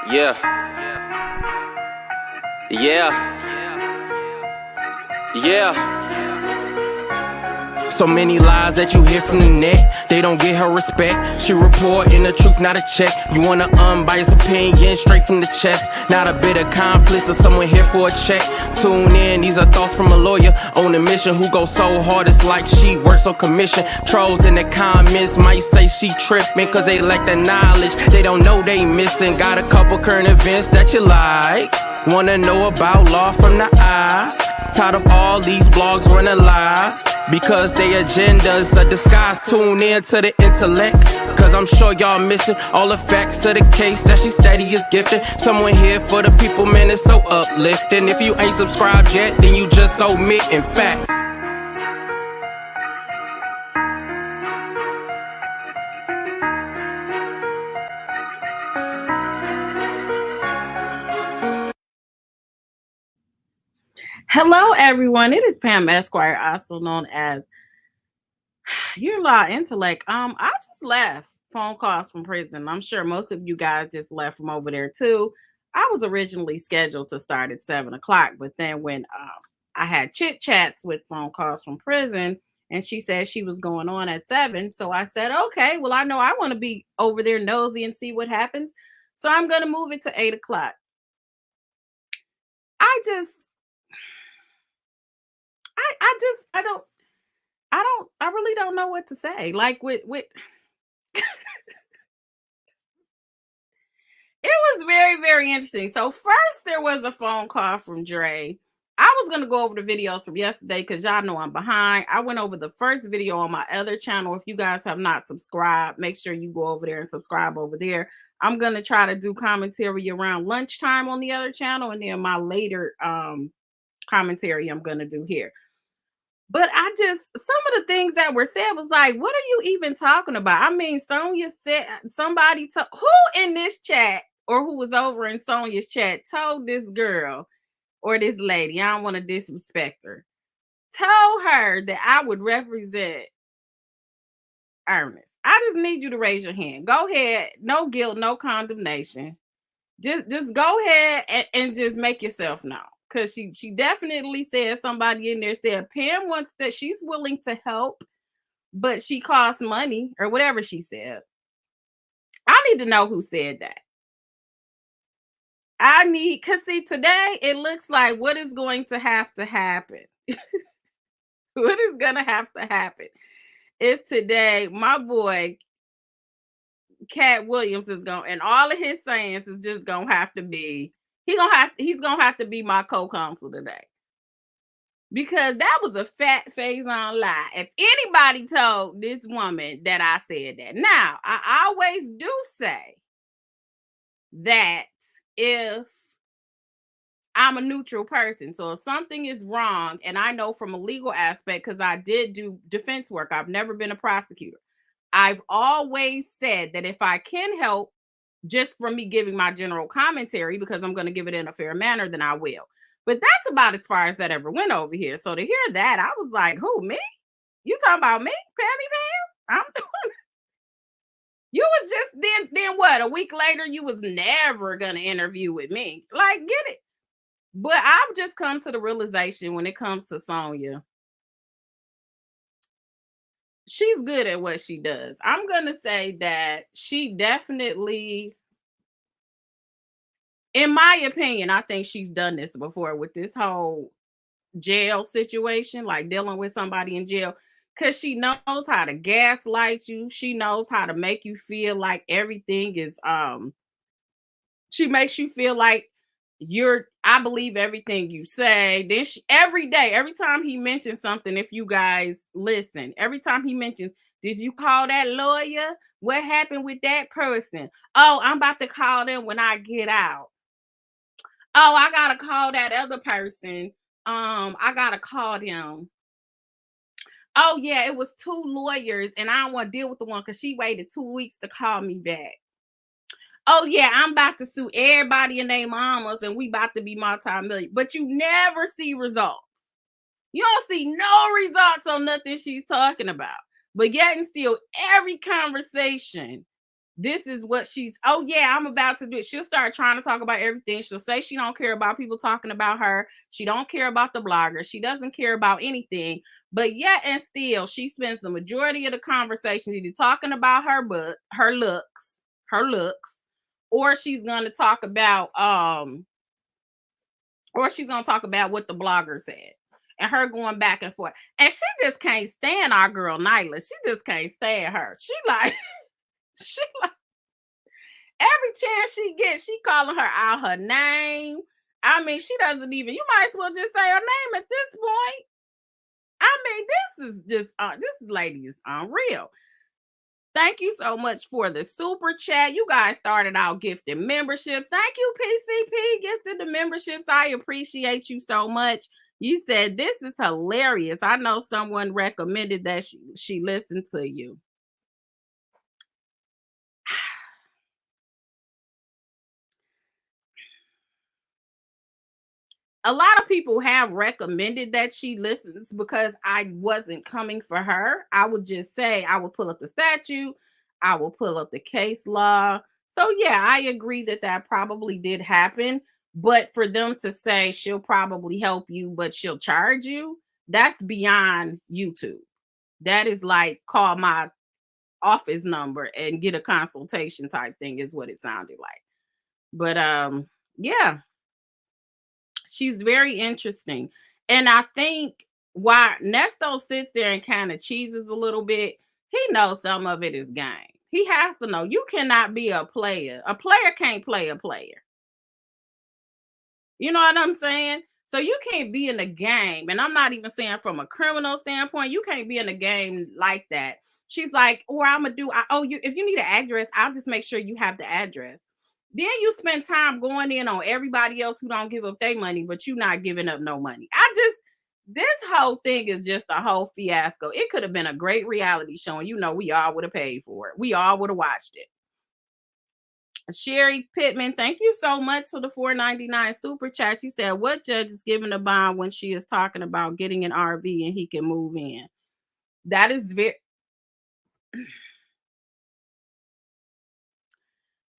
Yeah, yeah, yeah. So many lies that you hear from the net, they don't get her respect. She reporting the truth, not a check. You want an unbiased opinion straight from the chest, not a bit of accomplice or someone here for a check. Tune in, these are thoughts from a lawyer on a mission who goes so hard it's like she works on commission. Trolls in the comments might say she tripping cause they lack the knowledge. They don't know they missing. Got a couple current events that you like. Wanna know about law from the eyes. Tired of all these blogs running lies because their agendas are disguised. Tune in to the intellect, cause I'm sure y'all missing all the facts of the case that she steady is gifting. Someone here for the people, man, it's so uplifting. If you ain't subscribed yet, then you just omitting facts. Hello, everyone. It is Pam Esquire, also known as Your Law Intellect. I just left phone calls from prison. I'm sure most of you guys just left from over there too. I was originally scheduled to start at 7 o'clock, but then when I had chit chats with phone calls from prison, and she said she was going on at 7, so I said, okay, well, I know I want to be over there nosy and see what happens, so I'm gonna move it to 8 o'clock. I just, I don't. I really don't know what to say. Like with it was very, very interesting. So first there was a phone call from Dre. I was gonna go over the videos from yesterday because y'all know I'm behind. I went over the first video on my other channel. If you guys have not subscribed, make sure you go over there and subscribe over there. I'm gonna try to do commentary around lunchtime on the other channel, and then my later commentary I'm gonna do here. But some of the things that were said was like, what are you even talking about? I mean, Sonya said who in this chat or who was over in Sonya's chat told this girl or this lady, I don't want to disrespect her, told her that I would represent Ernest. I just need you to raise your hand. Go ahead. No guilt, no condemnation. Just go ahead and just make yourself known. Because she definitely said, somebody in there said Pam wants to, she's willing to help, but she costs money or whatever she said. I need to know who said that. Because see, today it looks like what is going to have to happen. What is going to have to happen is today, my boy, Cat Williams is going, and all of his sayings is just going to have to be, he's going to have to be my co-counsel today. Because that was a fat face on lie. If anybody told this woman that I said that. Now, I always do say that if I'm a neutral person, so if something is wrong, and I know from a legal aspect, because I did do defense work, I've never been a prosecutor. I've always said that if I can help, just from me giving my general commentary, because I'm going to give it in a fair manner, then I will. But that's about as far as that ever went over here. So to hear that, I was like, who, me? You talking about me, Pammy Pam? I'm doing it. You was just then what? A week later, you was never gonna interview with me. Like, get it. But I've just come to the realization when it comes to Sonya, she's good at what she does. I'm gonna say that she definitely, in my opinion, I think she's done this before with this whole jail situation, like dealing with somebody in jail, because she knows how to gaslight you. She knows how to make you feel like everything is she makes you feel like I believe everything you say. Then every day, every time he mentions something, if you guys listen, every time he mentions, did you call that lawyer? What happened with that person? Oh, I'm about to call them when I get out. Oh, I gotta call that other person. I gotta call them. Oh yeah, it was 2 lawyers, and I don't want to deal with the one because she waited 2 weeks to call me back. Oh yeah, I'm about to sue everybody and their mamas, and we about to be multi-million. But you never see results. You don't see no results on nothing she's talking about. But yet and still, every conversation this is what she's, oh yeah, I'm about to do it. She'll start trying to talk about everything. She'll say she don't care about people talking about her. She don't care about the blogger. She doesn't care about anything. But yet and still, she spends the majority of the conversation either talking about her butt, her looks, or she's gonna talk about what the blogger said. And her going back and forth. And she just can't stand our girl Nyla. She just can't stand her. She like, she like every chance she gets, she calling her out her name. I mean, she doesn't even, you might as well just say her name at this point. I mean, this is just, this lady is unreal. Thank you so much for the super chat. You guys started out gifting membership. Thank you, PCP, gifted the memberships. I appreciate you so much. You said, this is hilarious. I know someone recommended that she listened to you. A lot of people have recommended that she listens because I wasn't coming for her. I would just say, I would pull up the statute, I will pull up the case law. So yeah, I agree that that probably did happen. But for them to say she'll probably help you, but she'll charge you, that's beyond YouTube. That is like, call my office number and get a consultation type thing, is what it sounded like. But yeah, she's very interesting. And I think why Nesto sits there and kind of cheeses a little bit, he knows some of it is game. He has to know you cannot be a player. A player can't play a player. You know what I'm saying? So you can't be in the game. And I'm not even saying from a criminal standpoint, you can't be in a game like that. She's like, or I'm gonna do, oh, you, if you need an address, I'll just make sure you have the address. Then you spend time going in on everybody else who don't give up their money, but you not giving up no money. This whole thing is just a whole fiasco. It could have been a great reality show, and you know, we all would have paid for it. We all would have watched it. Sherry Pittman, thank you so much for the $4.99 super chat. You said, what judge is giving a bond when she is talking about getting an RV and he can move in? That is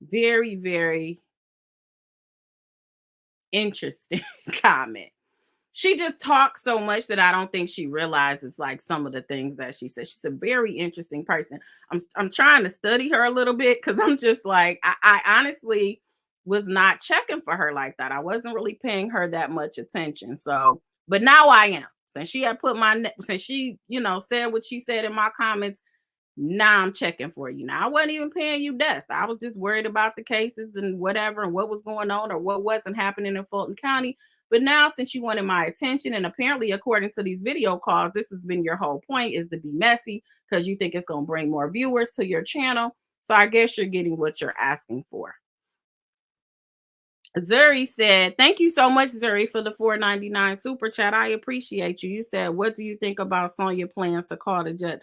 very, very interesting comment. She just talks so much that I don't think she realizes like some of the things that she says. She's a very interesting person. I'm trying to study her a little bit because I'm just like, I honestly was not checking for her like that. I wasn't really paying her that much attention. So, but now I am. Since she had since she, said what she said in my comments, now I'm checking for you. Now I wasn't even paying you dust. I was just worried about the cases and whatever and what was going on or what wasn't happening in Fulton County. But now, since you wanted my attention, and apparently, according to these video calls, this has been your whole point, is to be messy because you think it's going to bring more viewers to your channel. So I guess you're getting what you're asking for. Zuri said, thank you so much, Zuri, for the $4.99 super chat. I appreciate you. You said, what do you think about Sonya plans to call the judge?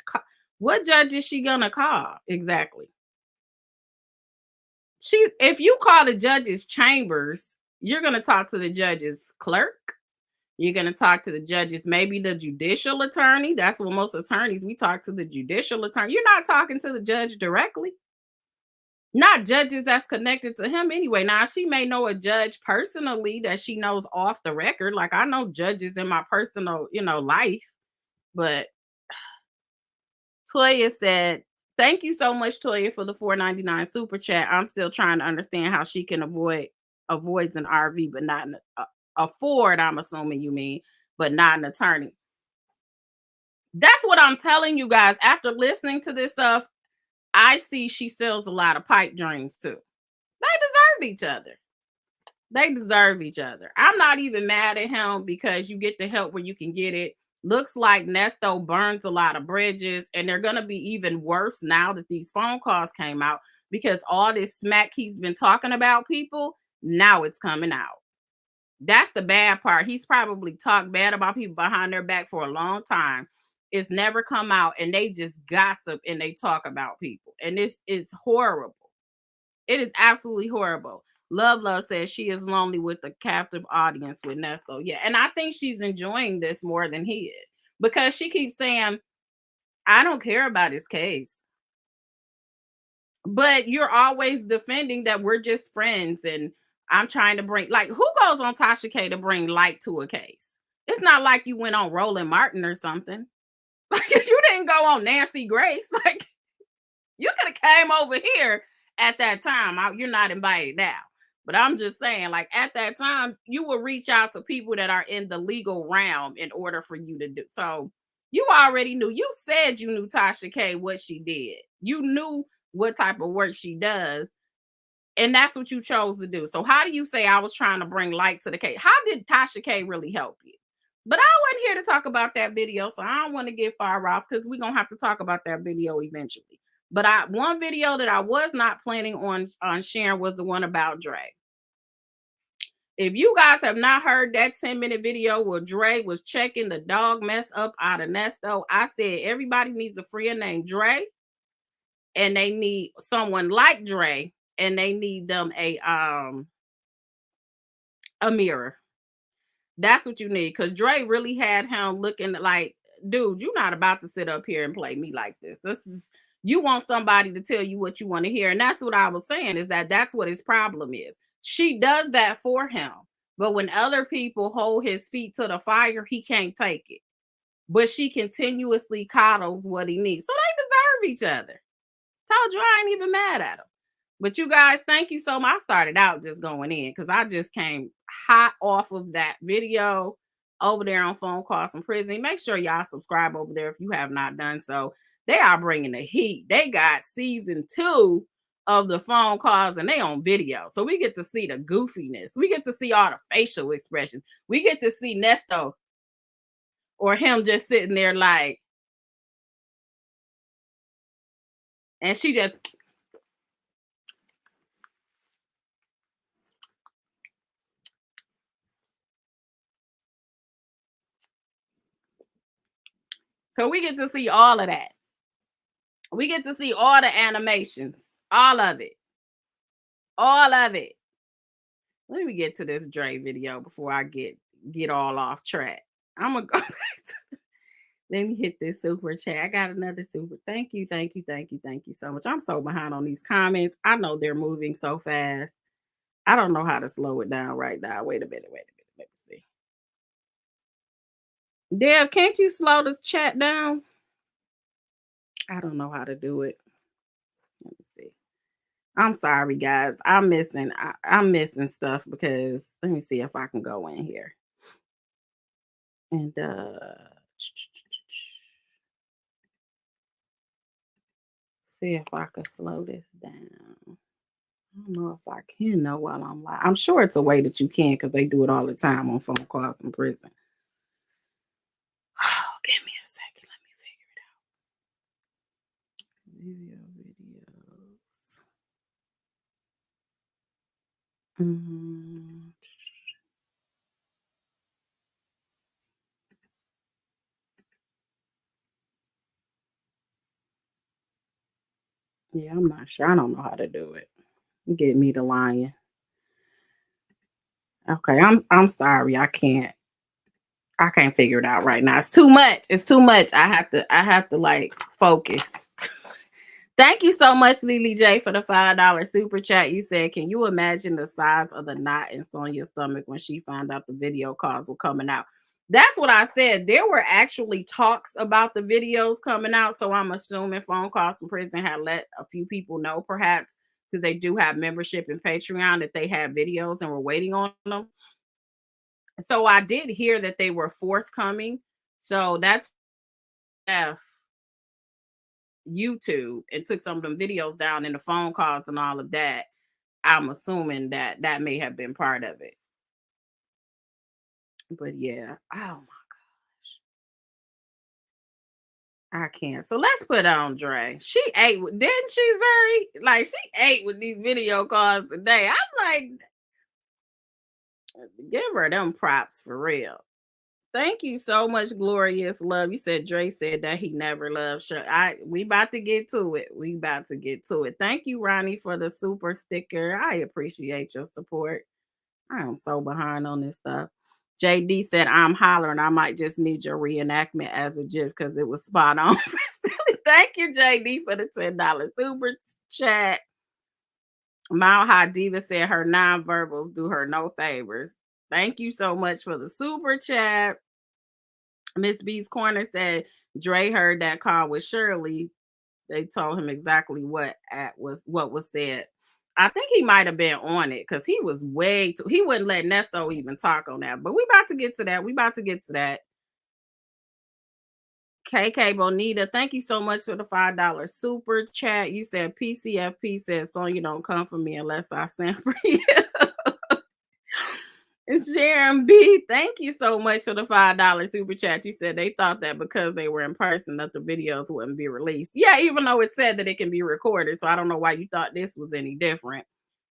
What judge is she going to call exactly? If you call the judge's chambers, you're going to talk to the judge's clerk. You're going to talk to the judges, maybe the judicial attorney. That's what most attorneys, we talk to the judicial attorney. You're not talking to the judge directly. Not judges that's connected to him anyway. Now, she may know a judge personally that she knows off the record. Like I know judges in my personal, life. But Toya said, thank you so much, Toya, for the $4.99 super chat. I'm still trying to understand how she can avoids an RV, but not afford, I'm assuming you mean, but not an attorney. That's what I'm telling you guys. After listening to this stuff, I see she sells a lot of pipe dreams too. They deserve each other. They deserve each other. I'm not even mad at him because you get the help where you can get it. Looks like Nesto burns a lot of bridges, and they're going to be even worse now that these phone calls came out because all this smack he's been talking about people, now it's coming out. That's the bad part. He's probably talked bad about people behind their back for a long time. It's never come out, and they just gossip and they talk about people. And this is horrible. It is absolutely horrible. Love says she is lonely with a captive audience with Nesto. Yeah, and I think she's enjoying this more than he is because she keeps saying, I don't care about his case. But you're always defending that we're just friends and I'm trying to bring, like, who goes on Tasha K to bring light to a case? It's not like you went on Roland Martin or something. Like, you didn't go on Nancy Grace. Like, you could have came over here at that time. You're not invited now. But I'm just saying, like, at that time, you will reach out to people that are in the legal realm in order for you to do. So you already knew. You said you knew Tasha K, what she did. You knew what type of work she does. And that's what you chose to do. So how do you say I was trying to bring light to the case? How did Tasha K really help you? But I wasn't here to talk about that video, so I don't want to get far off because we're gonna have to talk about that video eventually. But one video that I was not planning on sharing was the one about Dre. If you guys have not heard that 10-minute video where Dre was checking the dog mess up out of Nesto, I said everybody needs a friend named Dre, and they need someone like Dre, and they need them a mirror. That's what you need, because Dre really had him looking like, dude, you're not about to sit up here and play me like this. This is, you want somebody to tell you what you want to hear. And that's what I was saying, is that that's what his problem is. She does that for him. But when other people hold his feet to the fire, he can't take it. But she continuously coddles what he needs. So they deserve each other. Told you I ain't even mad at him. But you guys, thank you so much. I started out just going in because I just came hot off of that video over there on Phone Calls from Prison. Make sure y'all subscribe over there if you have not done so. They are bringing the heat. They got season 2 of the phone calls and they on video. So we get to see the goofiness. We get to see all the facial expressions. We get to see Nesto or him just sitting there like, and she just, so we get to see all of that. We get to see all the animations, all of it, all of it. Let me get to this Dre video before I get all off track. I'm gonna go back to, let me hit this super chat. I got another super. Thank you, thank you, thank you, thank you so much. I'm so behind on these comments. I know they're moving so fast. I don't know how to slow it down right now. Wait a minute, wait a minute. Let me see. Deb, can't you slow this chat down? I don't know how to do it. Let me see. I'm sorry, guys. I'm missing stuff because let me see if I can go in here. And see if I can slow this down. I don't know if I can know while I'm live. I'm sure it's a way that you can because they do it all the time on Phone Calls from Prison. Oh, give me a second. Let me figure it out. Videos. Yeah, I'm not sure. I don't know how to do it. Get me the lion. Okay, I'm sorry. I can't figure it out right now. It's too much. It's too much. I have to like focus. Thank you so much, Lily J, for the $5 super chat. You said, can you imagine the size of the knot in Sonya's stomach when she found out the video calls were coming out? That's what I said. There were actually talks about the videos coming out. So I'm assuming Phone Calls from Prison had let a few people know, perhaps, because they do have membership in Patreon, that they had videos and were waiting on them. So I did hear that they were forthcoming. So that's YouTube and took some of them videos down and the phone calls and all of that. I'm assuming that that may have been part of it. But yeah, oh my, I can't. So let's put on Dre. She ate, didn't she, Zuri? Like, she ate with these video calls today. I'm like, give her them props for real. Thank you so much, Glorious Love. You said Dre said that he never loved Sher. We about to get to it. We about to get to it. Thank you, Ronnie, for the super sticker. I appreciate your support. I am so behind on this stuff. JD said, I'm hollering. I might just need your reenactment as a GIF because it was spot on. Thank you, JD, for the $10 super chat. Mile High Diva said her nonverbals do her no favors. Thank you so much for the super chat. Miss B's Corner said Dre heard that call with Shirley. They told him exactly what was said. I think he might have been on it because he was he wouldn't let Nesto even talk on that. But we about to get to that. KK Bonita, thank you so much for the $5 super chat. You said PCFP says Sonya don't come for me unless I send for you. It's Sharon B. Thank you so much for the $5 super chat. You said they thought that because they were in person that the videos wouldn't be released. Yeah, even though it said that it can be recorded. So I don't know why you thought this was any different.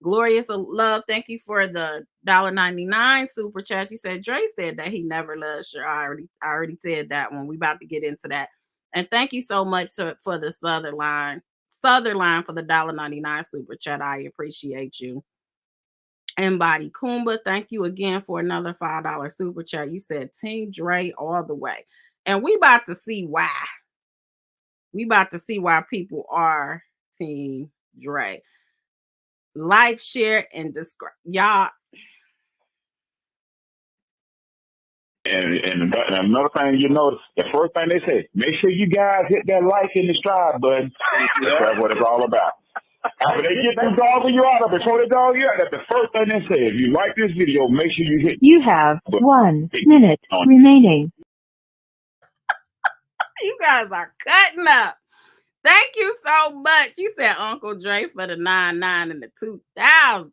Glorious Love, thank you for the $1.99 super chat. You said Dre said that he never loved Sure. I already said that one. We about to get into that. And thank you so much for the Sutherline for the $1.99 super chat. I appreciate you. Embody Kumba, thank you again for another $5 super chat. You said Team Dre all the way. And we about to see why. We about to see why people are Team Dre. Like, share, and subscribe. Y'all. And another thing you notice, the first thing they say, make sure you guys hit that like and subscribe button. That's what it's all about. After they get them dogging you out, before they dog you out, that's the first thing they say. If you like this video, make sure you hit. You have 1 minute remaining. You guys are cutting up. Thank you so much. You said Uncle Dre for the 99 and the 2000.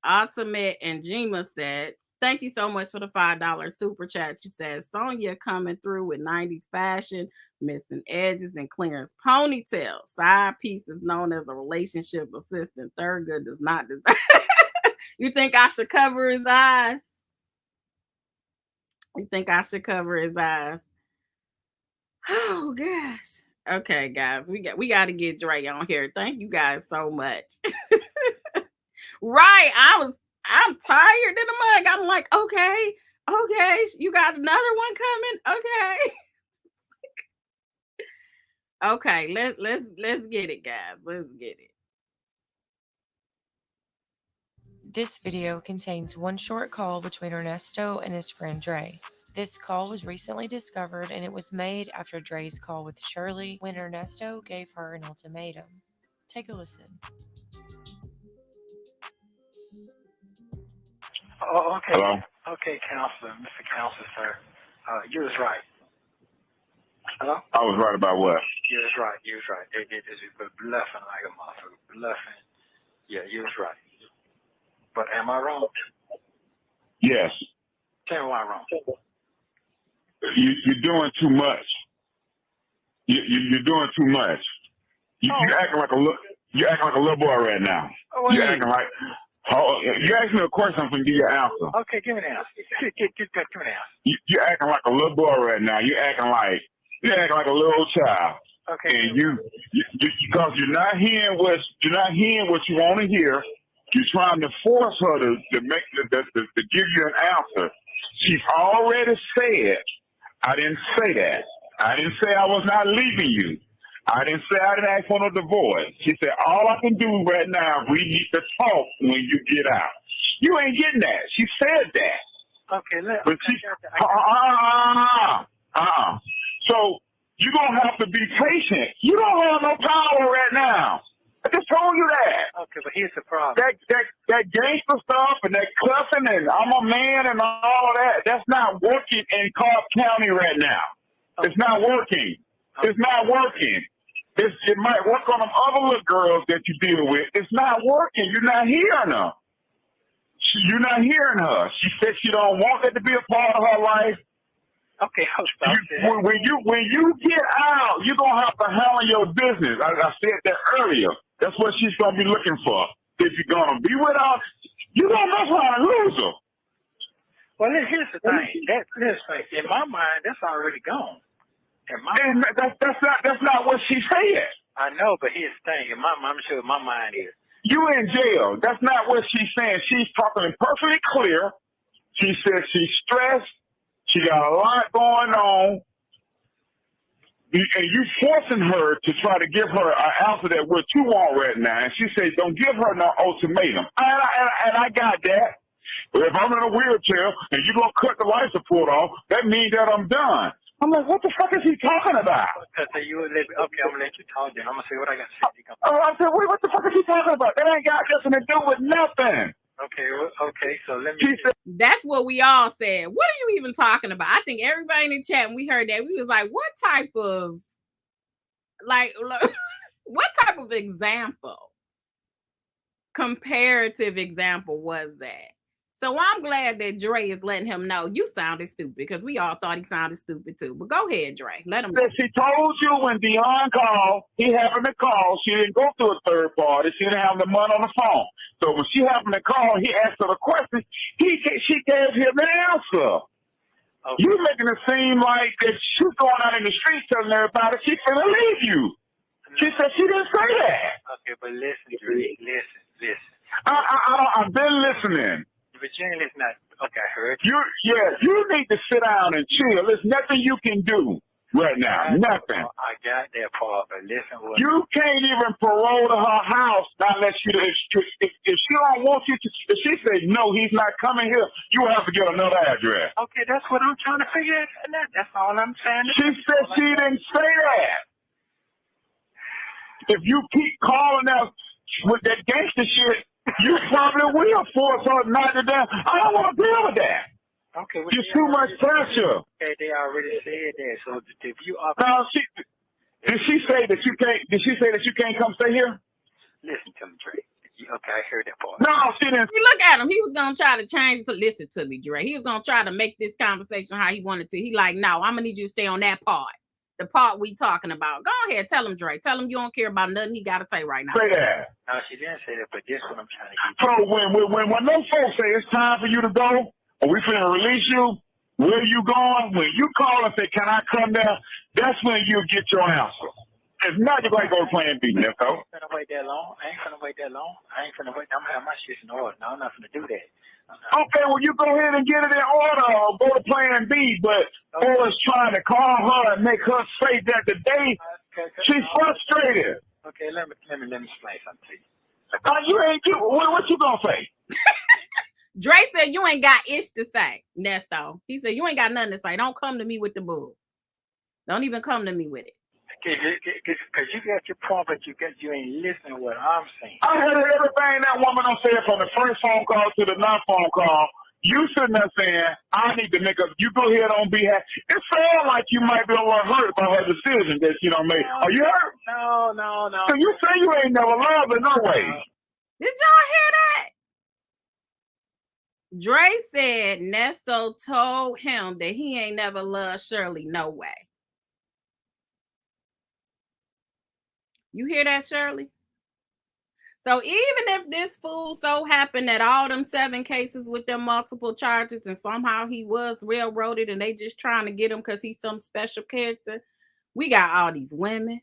Ultimate and Jima said, thank you so much for the $5 super chat. She says, Sonya coming through with 90s fashion, missing edges and clearance ponytail. Side piece is known as a relationship assistant. Thurgood does not deserve. You think I should cover his eyes? You think I should cover his eyes? Oh gosh. Okay, guys, we got to get Dre on here. Thank you guys so much. Right, I'm tired in the mug. I'm like, okay, you got another one coming. Okay. Okay, let's get it, guys. Let's get it. This video contains one short call between Ernesto and his friend Dre. This call was recently discovered and it was made after Dre's call with Shirley when Ernesto gave her an ultimatum. Take a listen. Oh, okay. Hello? Okay, Counselor, Mr. Counselor, sir. You was right. Hello? I was right about what? You was right. They did this bluffing like a motherfucker. Bluffing. Yeah, you was right. But am I wrong? Yes. Tell me why I'm wrong. You're doing too much. You're doing too much. You're acting like a little boy right now. Oh, You're acting like. You asked me a question, I'm going to give you an answer. Okay, give me an answer. Give me an answer. You're acting like a little boy right now. You're acting like a little child. Okay. And you because you're not hearing what you want to hear. You're trying to force her to give you an answer. She's already said, I didn't say that. I didn't say I was not leaving you. I didn't say I didn't ask for no divorce. She said, all I can do right now, we need to talk when you get out. You ain't getting that. She said that. Okay, So you're going to have to be patient. You don't have no power right now. I just told you that. Okay, but here's the problem. That gangster stuff and that cussing and I'm a man and all of that, that's not working in Cobb County right now. Okay. It's not working. Okay. It's not working. It might work on them other little girls that you deal with. It's not working. You're not hearing her. You're not hearing her. She said she don't want that to be a part of her life. Okay, when you get out, you're gonna have to handle your business. I said that earlier. That's what she's gonna be looking for. If you're gonna be with her, you're gonna mess around and lose her. Well, here's the thing. In my mind, that's already gone. That's not what she said. I know, but here's the thing. In my mind, I'm sure my mind is. You in jail. That's not what she's saying. She's talking perfectly clear. She says she's stressed. She got a lot going on. and you forcing her to try to give her an answer that what you want right now. And she says, don't give her no ultimatum. And I got that. But if I'm in a wheelchair and you're going to cut the life support off, that means that I'm done. I'm like, what the fuck is he talking about? So you would let me, okay, I'm going to let you talk then. I'm going to say what I got to say. I said, wait, what the fuck is he talking about? That ain't got nothing to do with nothing. Okay, so let me. That's what we all said. What are you even talking about? I think everybody in the chat, when we heard that, we was like, what type of, like what type of example, comparative example was that? So I'm glad that Dre is letting him know you sounded stupid, because we all thought he sounded stupid too. But go ahead, Dre. Let him know. She told you when Dion called, he happened to call. She didn't go through a third party. She didn't have the money on the phone. So when she happened to call, he asked her a question. She gave him an answer. Okay. You making it seem like that she's going out in the streets telling everybody she's going to leave you. She said she didn't say that. Okay, but listen, Dre, listen. I've been listening. But you ain't listening. Okay, I heard you. You need to sit down and chill. There's nothing you can do right now. Nothing. I got that part, but listen. You can't even parole to her house unless if she don't want you to. If she says no, he's not coming here, you have to get another address. Okay, that's what I'm trying to figure out. That's all I'm saying. She said she didn't say that. If you keep calling us with that gangster shit, you probably will force her not to down. I don't want to deal with that. Okay, well, it's too much pressure. Okay, they already said that. So if you are now, did she say that you can't? Did she say that you can't come stay here? Listen to me, Dre. Okay, I heard that part. No, she didn't. You look at him. He was gonna try to change to listen to me, Dre. He was gonna try to make this conversation how he wanted to. He like, no, I'm gonna need you to stay on that part. The part we talking about. Go ahead, tell him, Dre. Tell him you don't care about nothing he got to say right now. Say that. No, she didn't say that, but this is what I'm trying to get. So when those folks say it's time for you to go, or we finna release you, where you going? When you call and say, can I come there? That's when you get your answer. If not, you're going to go to plan B, Nico. I ain't finna wait that long. I ain't finna wait. I'm gonna have my shit in order. No, I'm not finna do that. Okay, well, you go ahead and get it in order or go to plan B, but always trying to call her and make her say that today she's frustrated. Okay, let me explain something to you. What you gonna say? Dre said you ain't got ish to say, Nesto. He said you ain't got nothing to say. Don't come to me with the bull. Don't even come to me with it. Because you got your point, but you ain't listening to what I'm saying. I heard everything that woman said from the first phone call to the non-phone call. You sitting there saying, I need to make up. You go ahead on behalf. It sounds like you might be a little hurt by her decision that she don't make. Are you hurt? No. So you say you ain't never loved her, no way. Did y'all hear that? Dre said Nesto told him that he ain't never loved Shirley, no way. You hear that, Shirley? So even if this fool so happened that all them 7 cases with them multiple charges and somehow he was railroaded and they just trying to get him because he's some special character, we got all these women.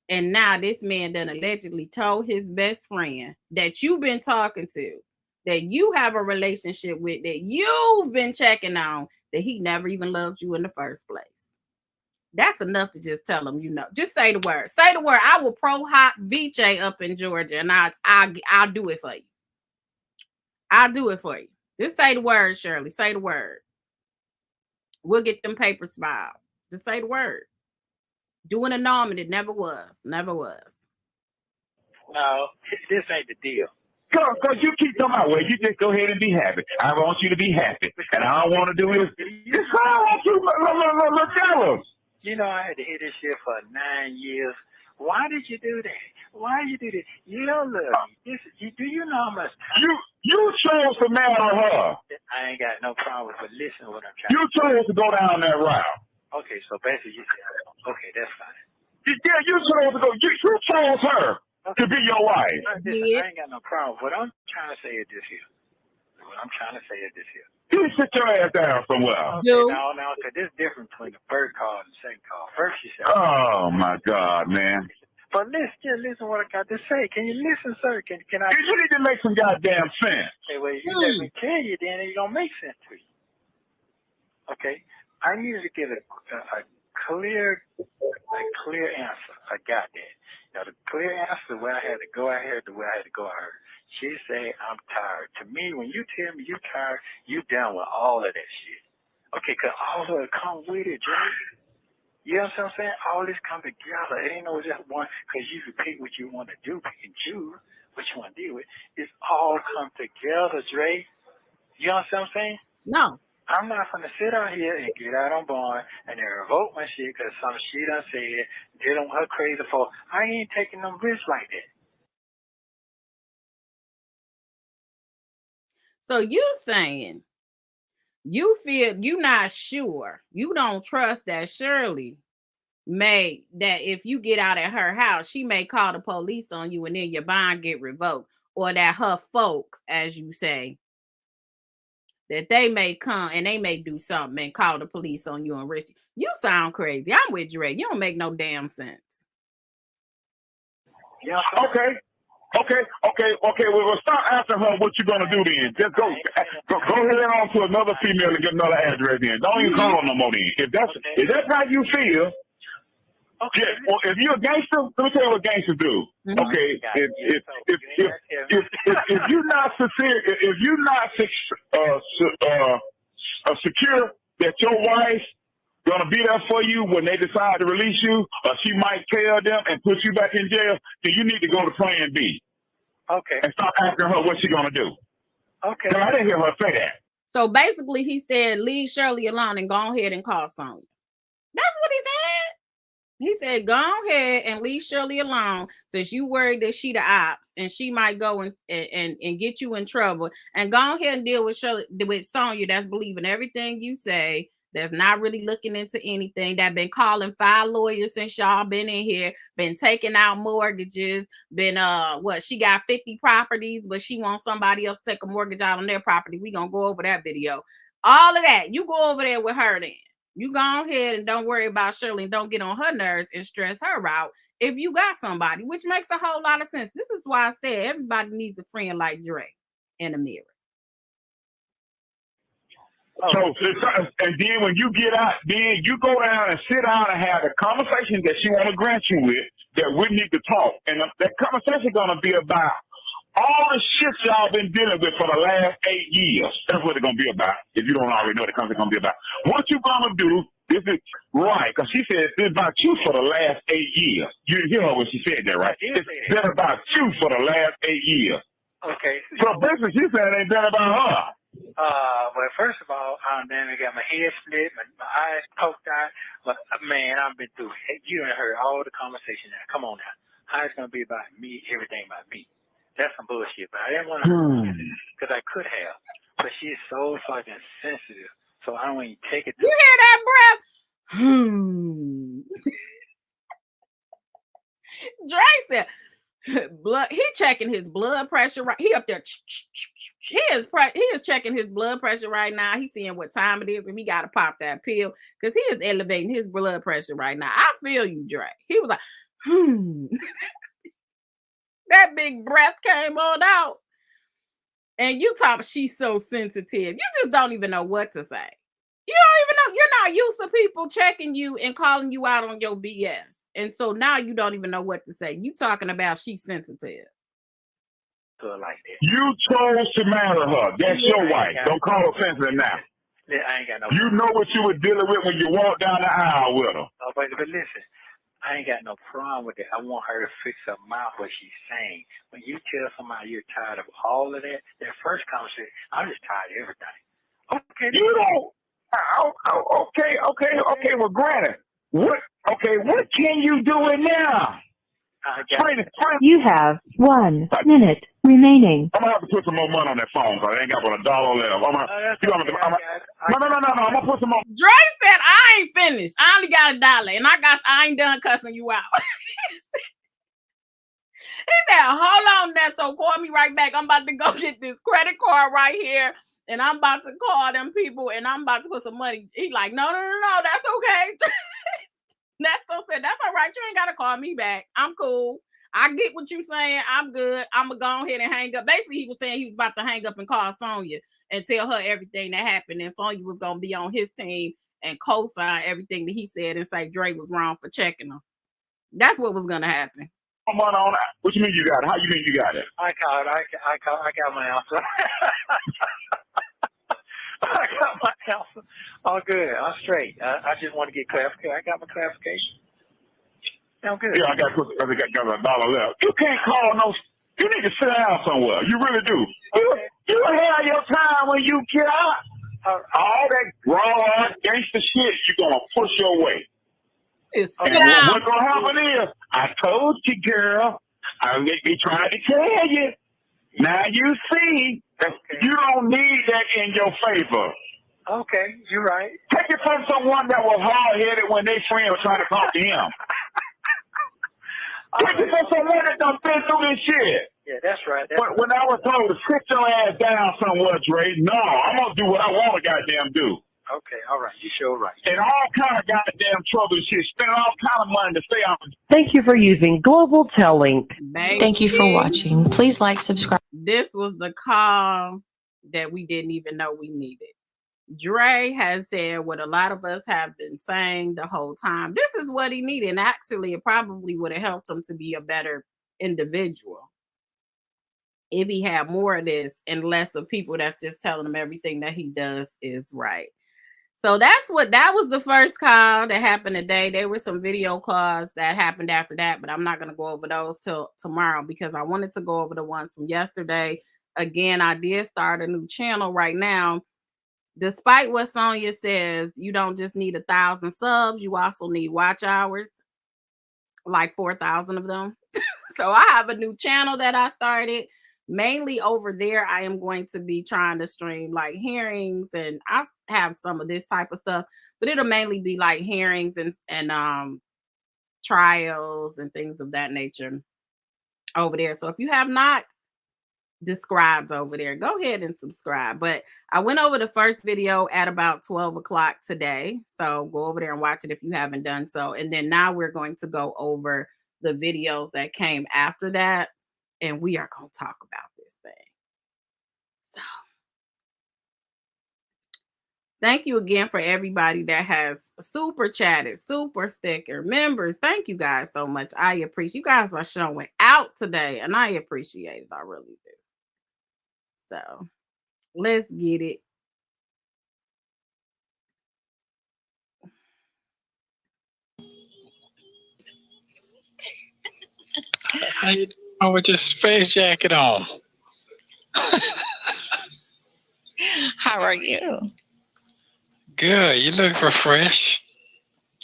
And now this man done allegedly told his best friend that you've been talking to, that you have a relationship with, that you've been checking on, that he never even loved you in the first place. That's enough to just tell him, just say the word. Say the word. I will pro-hot VJ up in Georgia, and I'll do it for you. I'll do it for you. Just say the word, Shirley. Say the word. We'll get them papers filed. Just say the word. Doing a norm, it never was. Never was. No, this ain't the deal. Because you keep talking about, well, you just go ahead and be happy. I want you to be happy. And I don't want to do this. It's I want you look jealous. You know, I had to hear this shit for 9 years. Why did you do that? Why you do this? You don't love me. Do you know how much time? You chose to marry her. I ain't got no problem with listening to what I'm trying to do. You chose to go down that route. Okay, so basically you said, okay, that's fine. Yeah, you chose to go. You chose her to be your wife. I ain't got no problem. What I'm trying to say is this here. You sit your ass down somewhere. Okay, no, because there's difference between the first call and the second call. First you said, oh, my God, man. But listen what I got to say. Can you listen, sir? Can I? You need to make some goddamn sense. Okay, well, you let me tell you then, it don't make sense to you. Okay? I needed to get a clear answer. I got that. Now, the clear answer where I had to go at her, the way I had to go at her. She said, I'm tired. To me, when you tell me you're tired, you down with all of that shit. Okay, because all of it come with it, Jay. You know what I'm saying? All this come together. It ain't no just one, because you can pick what you want to do, pick and choose what you want to deal with. It's all come together, Dre. You know what I'm saying? No. I'm not going to sit out here and get out on bond and then revoke my shit because some shit I said, dealing with her crazy for. I ain't taking no risks like that. So you saying you feel you not sure, you don't trust that Shirley may, that if you get out at her house, she may call the police on you and then your bond get revoked, or that her folks, as you say, that they may come and they may do something and call the police on you and arrest you. You sound crazy. I'm with Dre. You don't make no damn sense. Yeah. Okay. Well, stop asking her what you're gonna do then. Just go ahead on to another female and get another address in. Don't even call her no more then. If that's how you feel. Okay. Yeah, well, if you're a gangster, let me tell you what gangsters do. Mm-hmm. Okay, if you're not sincere, if you're not secure that your wife gonna be there for you when they decide to release you, or she might tell them and put you back in jail, then you need to go to Plan B. Okay. And stop asking her what she's gonna do. Okay. I didn't hear her say that. So basically, he said, "Leave Shirley alone and go ahead and call Sonya." That's what he said. He said, "Go ahead and leave Shirley alone, since you worried that she the ops and she might go and get you in trouble. And go ahead and deal with Sonya, that's believing everything you say, that's not really looking into anything, that been calling 5 lawyers since y'all been in here, been taking out mortgages, been she got 50 properties, but she wants somebody else to take a mortgage out on their property. We gonna go over that video. All of that, you go over there with her then. You go ahead and don't worry about Shirley and don't get on her nerves and stress her out if you got somebody," which makes a whole lot of sense. This is why I said everybody needs a friend like Dre in the mirror. So, and then when you get out, then you go down and sit down and have the conversation that she want to grant you with, that we need to talk. And that conversation going to be about all the shit y'all been dealing with for the last 8 years. That's what it's going to be about. If you don't already know what the conversation going to be about. What you going to do, this is right, because she said it's been about you for the last 8 years. You didn't hear her when she said that, right? It's been about you for the last 8 years. Okay. So basically, she said it ain't been about her. Well, first of all, I got my head split, my eyes poked out. But man, I've been through. You done heard all the conversation now. Come on now. How it's gonna be about me? Everything about me. That's some bullshit. But I didn't want to, because I could have. But she's so fucking sensitive, so I don't even take it. You hear that breath? Dre said, "Blood." He checking his blood pressure. Right, he up there. He is checking his blood pressure right now. He's seeing what time it is, and he got to pop that pill because he is elevating his blood pressure right now. I feel you, Dre. He was like, That big breath came on out, and you talk. She's so sensitive. You just don't even know what to say. You don't even know. You're not used to people checking you and calling you out on your BS. And so now you don't even know what to say. You talking about she's sensitive. Like that. You chose to marry her. That's your wife. Don't call her sensitive now. I ain't got no. You know what you were dealing with when you walked down the aisle with her. Oh, but listen, I ain't got no problem with it. I want her to fix her mouth what she's saying. When you tell somebody you're tired of all of that first conversation, I'm just tired of everything. Okay. You don't. Okay. Well, granted, what can you do it now? You have 1 minute remaining. I'm gonna have to put some more money on that phone because I ain't got but $1 left. No. I'm gonna put some more. Dre said, "I ain't finished. I only got $1, and I ain't done cussing you out." He said, "Hold on, Nesto. Call me right back. I'm about to go get this credit card right here, and I'm about to call them people, and I'm about to put some money." He like, no, that's okay. Nesto said, "That's all right. You ain't got to call me back. I'm cool. I get what you're saying. I'm good. I'm going to go ahead and hang up." Basically, he was saying he was about to hang up and call Sonya and tell her everything that happened. And Sonya was going to be on his team and co-sign everything that he said and say Dre was wrong for checking him. That's what was gonna happen. Come on. What you mean you got it? How you mean you got it? I got my answer. I got my answer. All good. I'm straight. I just want to get clarification. I got my clarification. I'm good. Yeah, I got $1 left. You can't call no. You need to sit down somewhere. You really do. You have your time when you get out. All that raw gangster shit, you're gonna push your way. And what's gonna happen is, I told you, girl. I tried to tell you. Now you see that you don't need that in your favor. Okay, you're right. Take it from someone that was hard-headed when their friend was trying to talk to him. Take it from someone that done been through this shit. Yeah, that's right. When I was told to sit your ass down somewhere, Dre, no, I'm gonna do what I want to goddamn do. Okay, all right, you sure right. And all kind of goddamn trouble and shit, spending all kind of money to stay on. Thank you for using Global Tellink. Thank you for watching. Please like, subscribe. This was the call that we didn't even know we needed. Dre has said what a lot of us have been saying the whole time. This is what he needed. And actually, it probably would have helped him to be a better individual if he had more of this and less of people that's just telling him everything that he does is right. So that was the first call that happened today. There were some video calls that happened after that, but I'm not going to go over those till tomorrow because I wanted to go over the ones from yesterday. Again, I did start a new channel right now. Despite what Sonya says, you don't just need 1,000 subs. You also need watch hours, like 4,000 of them. So I have a new channel that I started. Mainly over there, I am going to be trying to stream like hearings, and I have some of this type of stuff, but it'll mainly be like hearings and trials and things of that nature over there. So if you have not subscribed over there, go ahead and subscribe. But I went over the first video at about 12 o'clock today, so go over there and watch it if you haven't done so. And then now we're going to go over the videos that came after that, and we are going to talk about this thing. So thank you again for everybody that has super chatted, super sticker members. Thank you guys so much. I appreciate you guys are showing out today, and I appreciate it. I really do. So let's get it. How you doing with your space jacket on? How are you? Good. You look refreshed.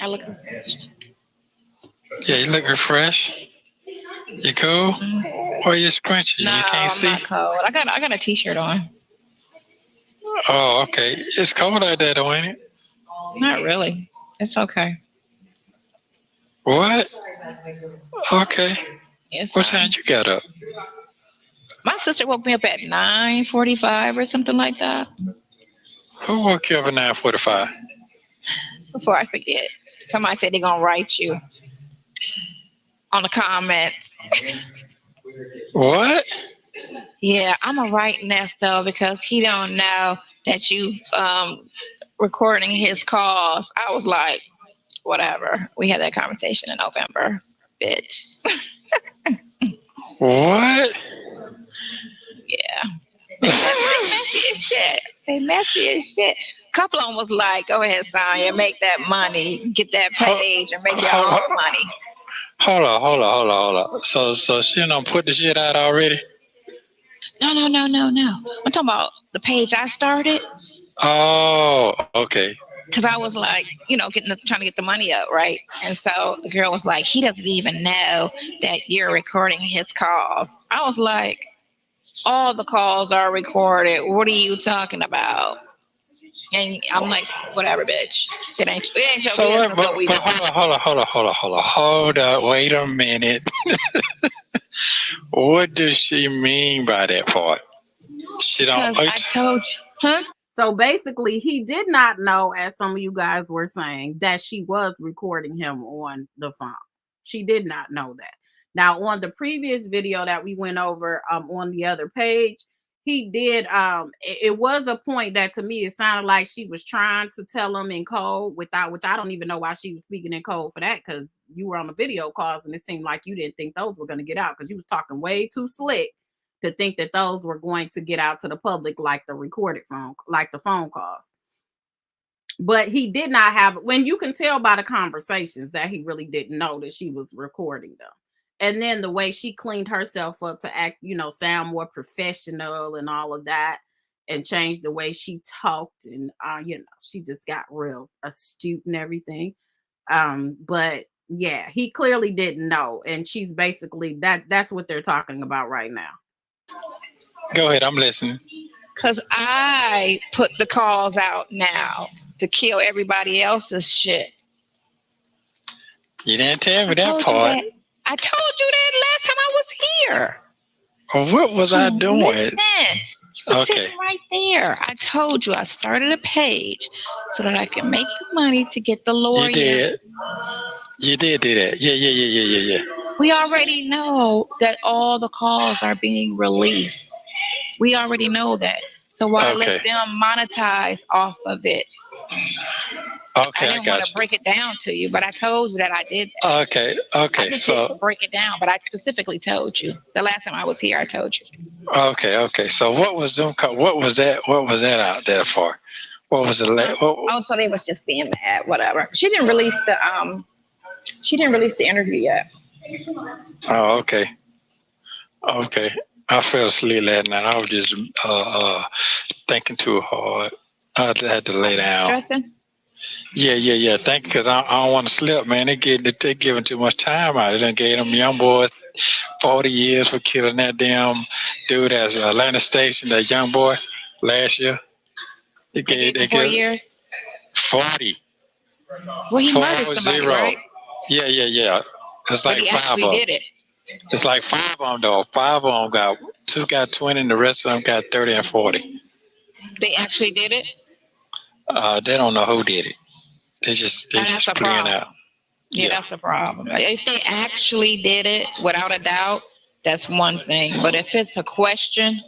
I look refreshed. Yeah, you look refreshed. You cool? Or you scrunchy? No, you can't see? I'm not cold. I got a t-shirt on. Oh, okay. It's cold out there, though, ain't it? Not really. It's okay. What? Okay. It's What fine. time you got up? My sister woke me up at 9:45 or something like that. Who woke you up at 9:45? Before I forget, somebody said they're gonna write you on the comments. What? Yeah, I'm gonna write Nesto because he don't know that you recording his calls. I was like, whatever. We had that conversation in November, bitch. What? Yeah. They messy as shit. They messy as shit. A couple of them was like, go ahead, Sonya, make that money, get that page, and make your own money. Hold on. So she done put the shit out already? No. I'm talking about the page I started. Oh, okay. Because I was like, trying to get the money up, right? And so the girl was like, he doesn't even know that you're recording his calls. I was like, all the calls are recorded. What are you talking about? And I'm like, whatever, bitch. It ain't your business what we doing. Hold up, wait a minute. What does she mean by that part? She don't. I told you, huh? So basically, he did not know, as some of you guys were saying, that she was recording him on the phone. She did not know that. Now, on the previous video that we went over on the other page, he did it was a point that to me it sounded like she was trying to tell him in code without, which I don't even know why she was speaking in code for that, because you were on the video calls and it seemed like you didn't think those were going to get out, because you was talking way too slick to think that those were going to get out to the public like the recorded phone, like the phone calls. But he did not have, when you can tell by the conversations that he really didn't know that she was recording them. And then the way she cleaned herself up to act, sound more professional and all of that, and change the way she talked. And, she just got real astute and everything. But yeah, he clearly didn't know. And she's basically, that's what they're talking about right now. Go ahead, I'm listening. Because I put the calls out now to kill everybody else's shit. You didn't tell me that part. I told you that last time I was here. Well, what was I doing? Listen, you were sitting right there. I told you I started a page so that I can make you money to get the lawyer. You did. You did do that. Yeah. We already know that all the calls are being released. We already know that. So why let them monetize off of it? Okay, I didn't want to break it down to you, but I told you that I did that. Okay. I just didn't break it down, but I specifically told you. The last time I was here, I told you. Okay. So what was them? What was that? What was that out there for? What was the? So they was just being mad. Whatever. She didn't release the interview yet. Oh, okay. I fell asleep last night. I was just thinking too hard. I had to lay down. Stressing? Yeah. Thank you, because I don't want to slip, man. They're giving too much time out. They done gave them young boys 40 years for killing that damn dude at Atlanta Station, that young boy, last year. They gave 4 years? 40. Well, he murdered somebody, right? Yeah. It's like but he 5 actually of them. did it. It's like 5 of them, though. 5 of them two got 20, and the rest of them got 30 and 40. They actually did it? They don't know who did it. They just playing out. Yeah, that's the problem. If they actually did it, without a doubt, that's one thing. But if it's a question,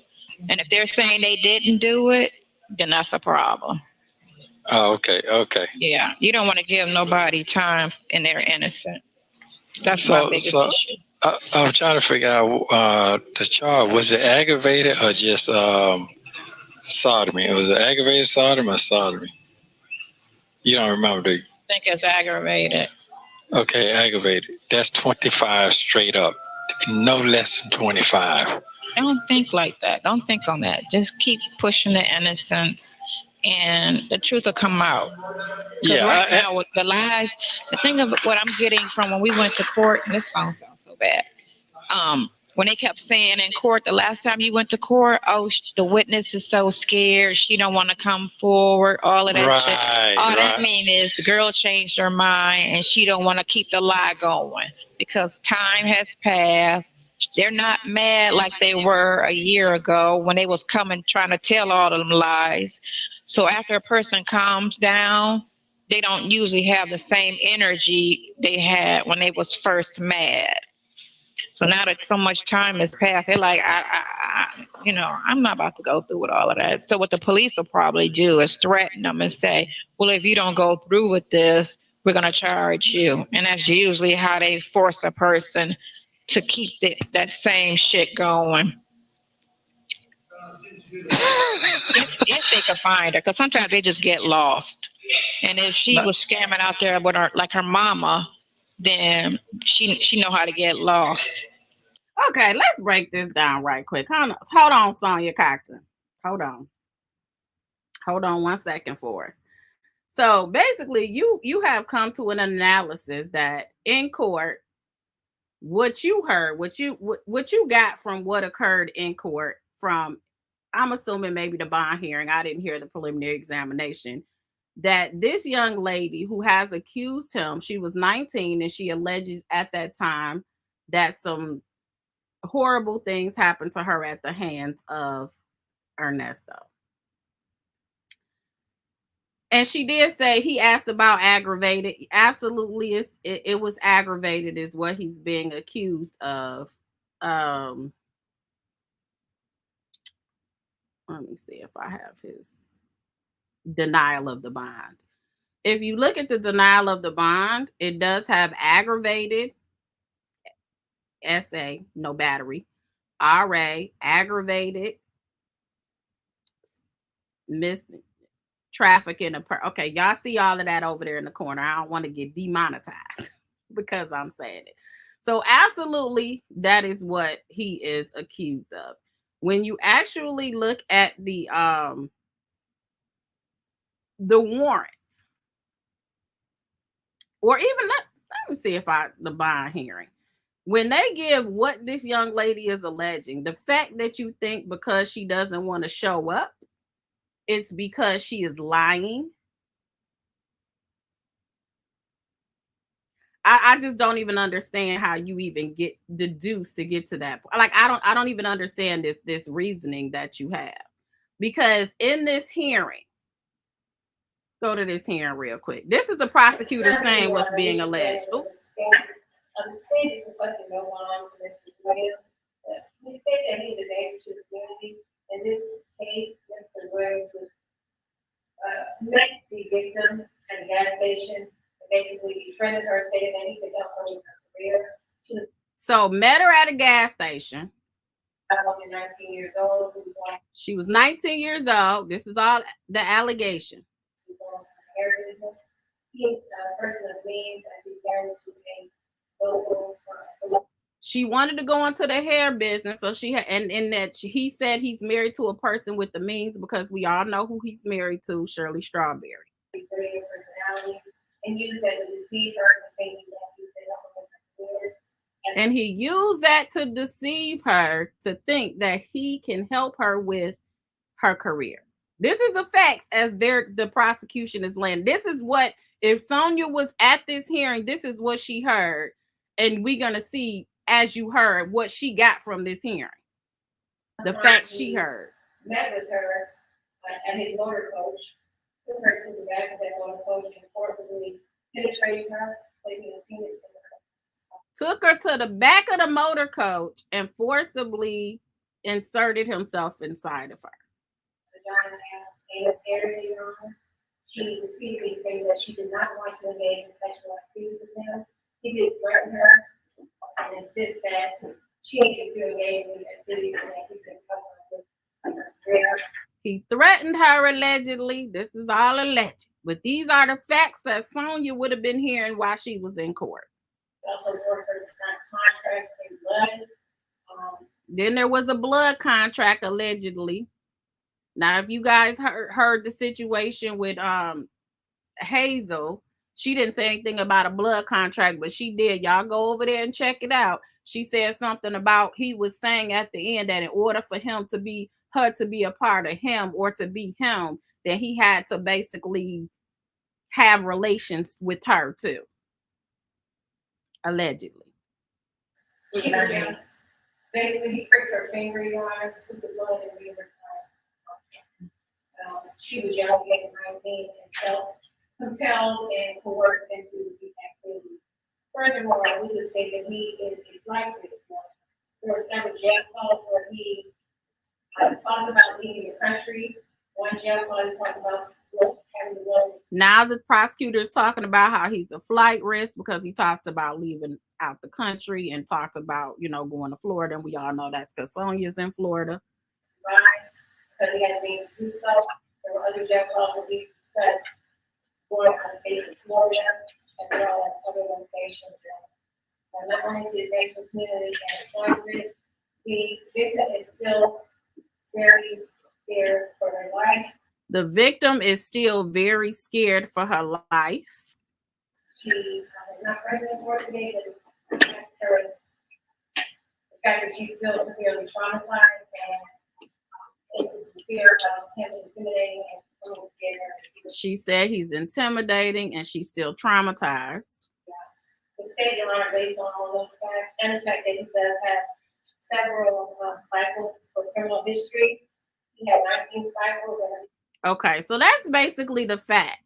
and if they're saying they didn't do it, then that's a problem. Oh, okay. Yeah, you don't want to give nobody time and they're innocent. That's my biggest issue. I'm trying to figure out the charge. Was it aggravated or just sodomy? Was it aggravated sodomy or sodomy? You don't remember, do you? I think it's aggravated. Okay, aggravated. That's 25 straight up. No less than 25. Don't think like that. Don't think on that. Just keep pushing the innocence, and the truth will come out. Yeah. Right now, with the lies, the thing of what I'm getting from when we went to court, and this phone sounds so bad. When they kept saying in court, the last time you went to court, the witness is so scared, she don't want to come forward, all of that shit. All that mean is the girl changed her mind and she don't want to keep the lie going because time has passed. They're not mad like they were a year ago when they was coming trying to tell all of them lies. So after a person calms down, they don't usually have the same energy they had when they was first mad. So now that so much time has passed, they're like, I'm not about to go through with all of that. So what the police will probably do is threaten them and say, well, if you don't go through with this, we're going to charge you. And that's usually how they force a person to keep that same shit going. if they could find her, because sometimes they just get lost. And if she was scamming out there with her, like her mama, then she know how to get lost. Okay, let's break this down right quick. Hold on, Sonya Cochran. Hold on 1 second for us. So basically, you have come to an analysis that in court, what you heard, what you got from what occurred in court, from I'm assuming maybe the bond hearing. I didn't hear the preliminary examination. That this young lady who has accused him, she was 19 and she alleges at that time that some horrible things happened to her at the hands of Ernesto. And she did say he asked about aggravated. Absolutely, it was aggravated is what he's being accused of. Let me see if I have his denial of the bond. If you look at the denial of the bond, it does have aggravated SA, no battery, RA, aggravated mis trafficking a okay, y'all see all of that over there in the corner. I don't want to get demonetized because I'm saying it. So absolutely, that is what he is accused of. When you actually look at the warrant, or even let me see if the bond hearing. When they give what this young lady is alleging, the fact that you think because she doesn't want to show up, it's because she is lying. I just don't even understand how you even get deduced to get to that point. Like I don't even understand this reasoning that you have. Because in this hearing, go to this hearing real quick. This is the prosecutor saying what's being alleged. Oops. The state is requesting no bond for Mr. Williams. We state that he's a danger to the community. In this case, Mr. Williams was met the victim at a gas station. Basically befriended her, stated that he could help her with her career. So met her at a gas station. 19 years old. She was 19 years old. This is all the allegation. He is a person of means and he's married to a local she wanted to go into the hair business, so she had, and in that he said he's married to a person with the means because we all know who he's married to, Shirley Strawberry. Personality. And used that to deceive her thinking that he could help her. And he used that to deceive her to think that he can help her with her career. This is the facts as the prosecution is laying. This is what, if Sonya was at this hearing, this is what she heard. And we're going to see, as you heard, what she got from this hearing. The facts she heard. Met with her at his motor coach. Took her to the back of that motor coach and forcibly penetrated her, placing a penis in her. Took her to the back of the motor coach and forcibly inserted himself inside of her. Vagina and anus area, Your Honor. She repeatedly stated that she did not want to engage in sexual activity with him. He did threaten her and insist that she needed to engage in activities so that he could help her with her career. He threatened her allegedly. This is all alleged. But these are the facts that Sonya would have been hearing while she was in court. Also, forced her to sign contract in blood. Then there was a blood contract allegedly. Now, if you guys heard the situation with Hazel, she didn't say anything about a blood contract, but she did. Y'all go over there and check it out. She said something about he was saying at the end that in order for him to be her to be a part of him or to be him, that he had to basically have relations with her too. Allegedly. Yeah. Basically, he pricked her finger, Your Honor, took the blood and gave her time. She was young, 19, and felt compelled and coerced into these activities. Furthermore, we would say that he is like this. There were several jail calls where he talked about leaving the country. One jail call he talked about having the blood. Now the prosecutor is talking about how he's a flight risk because he talked about leaving out the country and talked about, going to Florida. And we all know that's because Sonya's in Florida. Right, because he had to be do so. There were other jail calls that we discussed going out of state to Florida as well as other locations. And not only is the adjacent community at flight risk, the victim is still very scared for their life. The victim is still very scared for her life. She is not pregnant for today, but it's her, the fact that she's still severely traumatized and it's fear of him intimidating and scared her. She said he's intimidating and she's still traumatized. The state, Your Honor, based on all those facts and the fact that he does have several cycles for criminal history. He had 19 cycles. Okay, so that's basically the facts.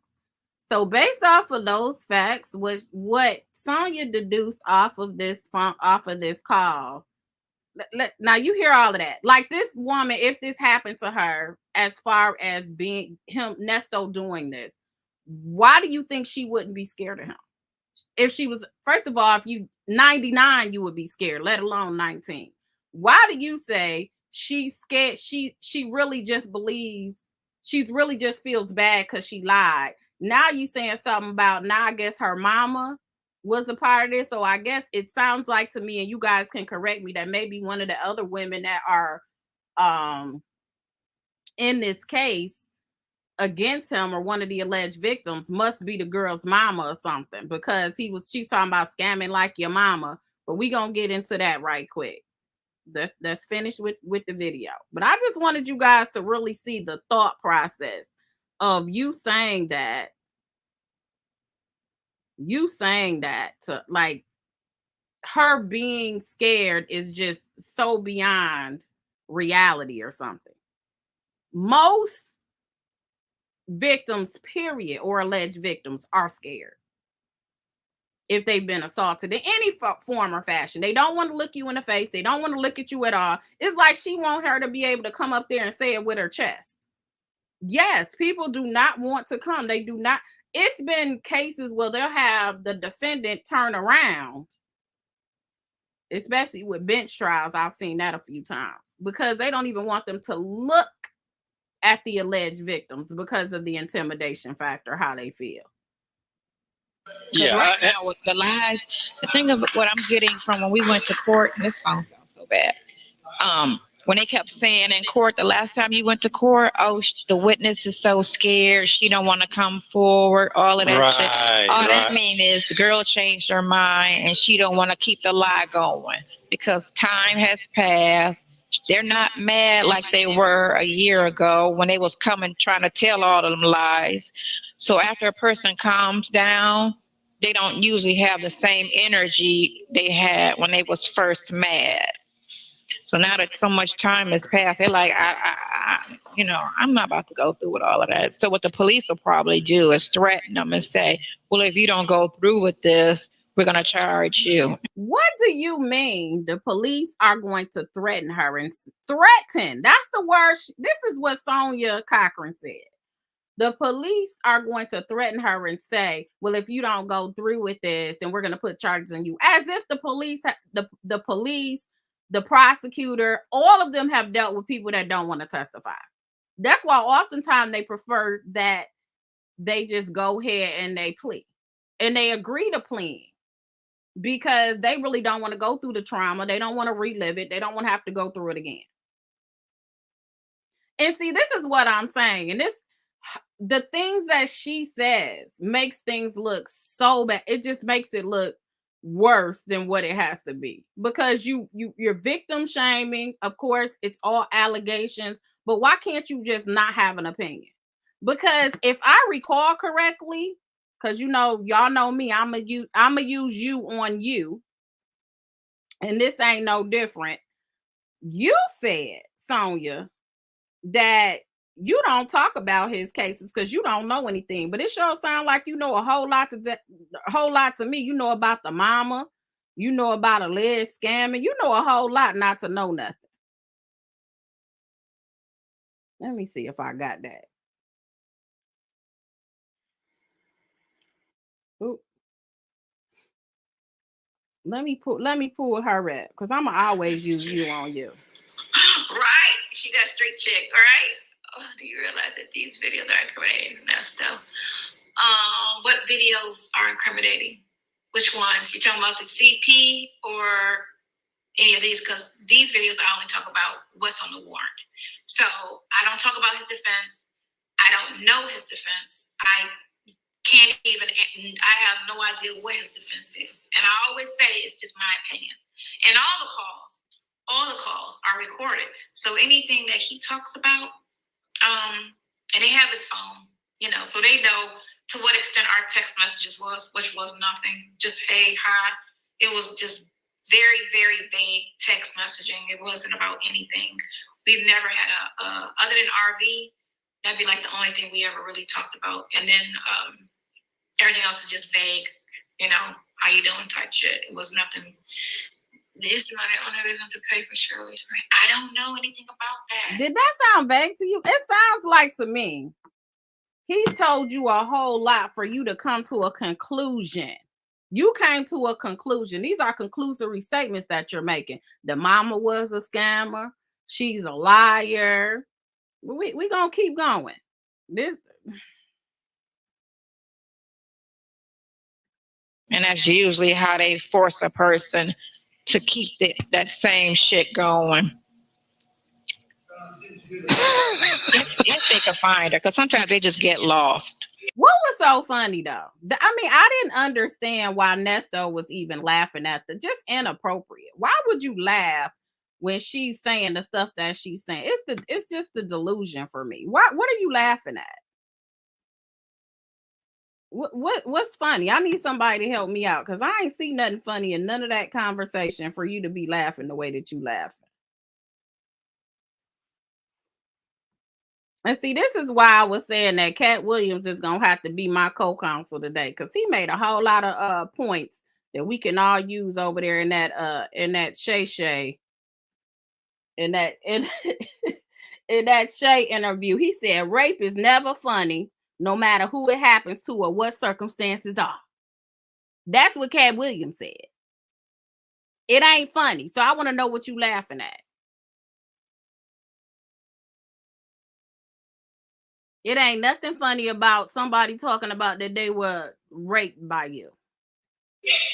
So based off of those facts, what Sonya deduced off of this call, now you hear all of that. Like this woman, if this happened to her, as far as being him, Nesto doing this, why do you think she wouldn't be scared of him? If she was, first of all, if you 99, you would be scared, let alone 19. Why do you say she's scared? She really just believes, she's really just feels bad because she lied. Now you saying something about, now I guess her mama was a part of this. So I guess it sounds like to me, and you guys can correct me, that maybe one of the other women that are in this case against him, or one of the alleged victims, must be the girl's mama or something, because she's talking about scamming like your mama. But we gonna get into that right quick. Let's finish with the video. But I just wanted you guys to really see the thought process of you saying that to, like, her being scared is just so beyond reality or something. Most victims, period, or alleged victims, are scared if they've been assaulted in any form or fashion. They don't want to look you in the face. They don't want to look at you at all. It's like she want her to be able to come up there and say it with her chest. Yes, people do not want to come. They do not. It's been cases where they'll have the defendant turn around, especially with bench trials. I've seen that a few times, because they don't even want them to look at the alleged victims because of the intimidation factor, how they feel. Yeah, right now with the lies, the thing of what I'm getting from when we went to court, and this phone sounds so bad. When they kept saying in court, the last time you went to court, oh, the witness is so scared, she don't want to come forward, all of that shit. All that mean is the girl changed her mind and she don't want to keep the lie going because time has passed. They're not mad like they were a year ago when they was coming trying to tell all of them lies. So after a person calms down, they don't usually have the same energy they had when they was first mad. So now that so much time has passed, they're like, I'm not about to go through with all of that. So what the police will probably do is threaten them and say, well, if you don't go through with this, we're going to charge you. What do you mean the police are going to threaten her? And threaten, that's the word. This is what Sonya Cochran said. The police are going to threaten her and say, well, if you don't go through with this, then we're going to put charges on you. As if the police, the police, the prosecutor, all of them have dealt with people that don't want to testify. That's why oftentimes they prefer that they just go ahead and they plea. And they agree to plea because they really don't want to go through the trauma. They don't want to relive it. They don't want to have to go through it again. And see, this is what I'm saying. And the things that she says makes things look so bad. It just makes it look worse than what it has to be, because you're victim shaming. Of course, it's all allegations, but why can't you just not have an opinion? Because if I recall correctly, because y'all know me, I'm gonna use you on you, and this ain't no different. You said, Sonya, that you don't talk about his cases because you don't know anything, but it sure sounds like you know a whole lot to me. You know about the mama, you know about alleged scamming, you know a whole lot not to know nothing. Let me see if I got that. Ooh. Let me pull her up, because I'm gonna always use you on you. Right? She that street chick, right? Oh, do you realize that these videos are incriminating? Nesto? What videos are incriminating? Which ones? You talking about the CP or any of these? Because these videos I only talk about what's on the warrant. So I don't talk about his defense. I don't know his defense. I have no idea what his defense is. And I always say it's just my opinion. And all the calls are recorded. So anything that he talks about, and they have his phone, so they know to what extent our text messages was, which was nothing, just hey, hi. It was just very, very vague text messaging. It wasn't about anything. We've never had other than RV, that'd be like the only thing we ever really talked about. And then everything else is just vague, how you doing type shit. It was nothing This money only reason to pay for Shirley's rent. I don't know anything about that. Did that sound vague to you? It sounds like to me. He's told you a whole lot for you to come to a conclusion. You came to a conclusion. These are conclusory statements that you're making. The mama was a scammer. She's a liar. We gonna keep going. And that's usually how they force a person to keep that same shit going. If they could find her, because sometimes they just get lost. What was so funny though? I mean, I didn't understand why Nesto was even laughing at just inappropriate. Why would you laugh when she's saying the stuff that she's saying? It's just the delusion for me. What are you laughing at? What's funny? I need somebody to help me out because I ain't see nothing funny in none of that conversation for you to be laughing the way that you laughing. And see, this is why I was saying that Cat Williams is gonna have to be my co-counsel today because he made a whole lot of points that we can all use over there in that Shay in that Shay interview. He said rape is never funny, no matter who it happens to or what circumstances are. That's what Cat Williams said. It ain't funny. So I want to know what you laughing at. It ain't nothing funny about somebody talking about that they were raped by you.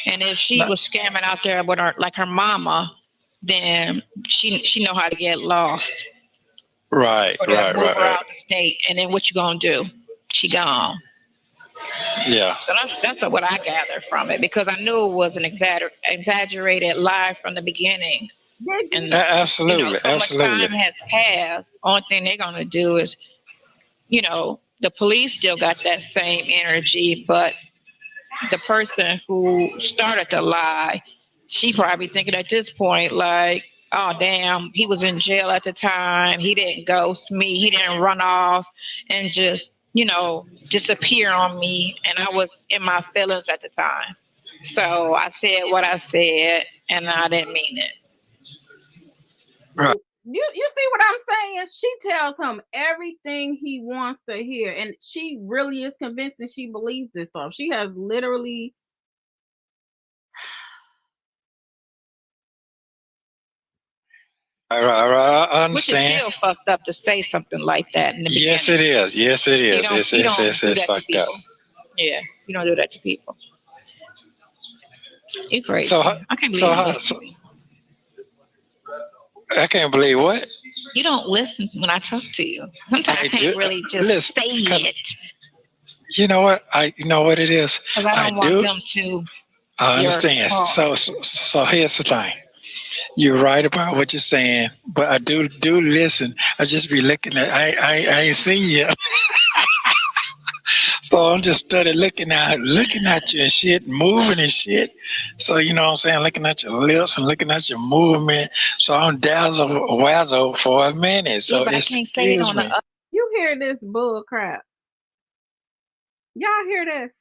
And if she was scamming out there with her mama, then she know how to get lost. Right. Or move her out the state, and then what you gonna do? She gone. Yeah. So that's what I gathered from it, because I knew it was an exaggerated lie from the beginning. And absolutely, so much time has passed. Only thing they're gonna do is, the police still got that same energy, but the person who started the lie, she probably thinking at this point like, oh damn, he was in jail at the time, he didn't ghost me, he didn't run off and just disappear on me, and I was in my feelings at the time, so I said what I said and I didn't mean it. Right. You see what I'm saying? She tells him everything he wants to hear, and she really is convinced and she believes this stuff. She has literally I understand. Which is still fucked up to say something like that in the beginning. Yes, it is. Yes, it is. You don't It's do that fucked to up. people. Yeah, you don't do that to people. You crazy. So, I can't believe you listen to me. I can't believe what? You don't listen when I talk to you. Sometimes I can't really just say it. You know what? You know what it is? Because I don't want them to. I understand. So here's the thing. You're right about what you're saying, but I do listen. I just be looking at. I ain't seen you. So I'm just studying looking at you and shit, moving and shit. So you know what I'm saying, looking at your lips and looking at your movement. So I'm dazzle for a minute. So but I can't say it on the. You hear this bull crap? Y'all hear this?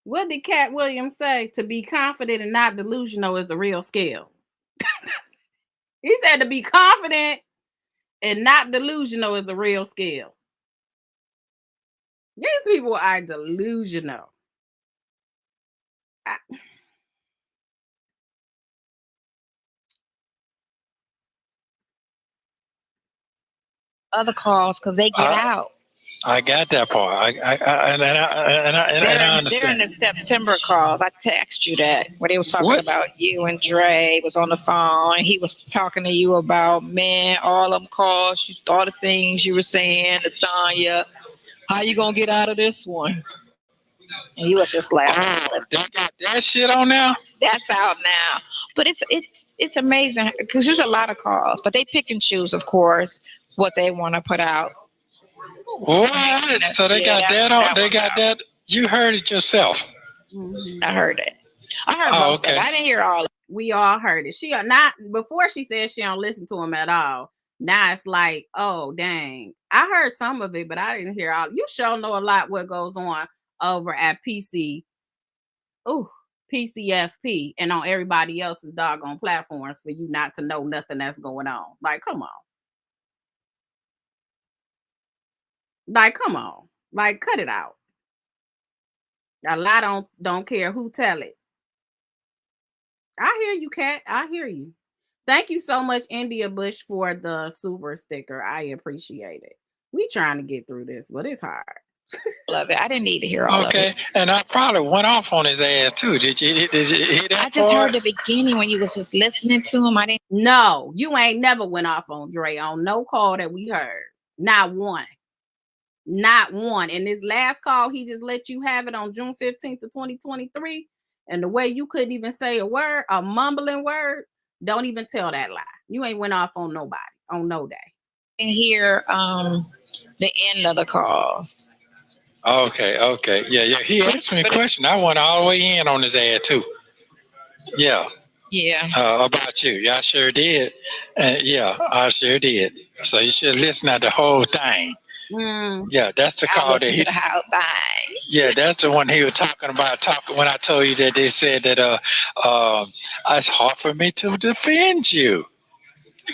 What did Cat Williams say? To be confident and not delusional is a real skill. He said to be confident and not delusional is a real skill. These people are delusional. Other calls because they get out. I got that part. I understand. They're in the September calls. I text you that where they was talking about you and Dre was on the phone and he was talking to you about all them calls, all the things you were saying to Sonya. How you gonna get out of this one? And he was just laughing. They got that shit on now? That's out now. But it's amazing because there's a lot of calls, but they pick and choose, of course, what they want to put out. What? So they got that on. They got that. You heard it yourself. Mm-hmm. I heard it. I heard most of it. I didn't hear all of it. We all heard it. She not before she said she don't listen to him at all. Now it's like, oh dang. I heard some of it, but I didn't hear all. You sure know a lot what goes on over at PC. Oh, PCFP and on everybody else's doggone platforms for you not to know nothing that's going on. Like, come on. Like, come on. Like, cut it out. A lot don't care who tell it. I hear you, Kat. I hear you. Thank you so much, India Bush, for the super sticker. I appreciate it. We trying to get through this, but it's hard. Love it. I didn't need to hear all of it. Okay, and I probably went off on his ass too. Did you hear that? I just heard the beginning when you was just listening to him. I didn't. No, you ain't never went off on Dre on no call that we heard. Not one. Not one. And this last call, he just let you have it on June 15th of 2023. And the way you couldn't even say a word, a mumbling word, don't even tell that lie. You ain't went off on nobody on no day. And hear the end of the calls. Okay. Yeah. He asked me a question. I went all the way in on his ass too. Yeah. Yeah. About you. Yeah, I sure did. Yeah, I sure did. So you should listen to the whole thing. Yeah, that's the call that he. Yeah, that's the one he was talking about. When I told you that they said that it's hard for me to defend you.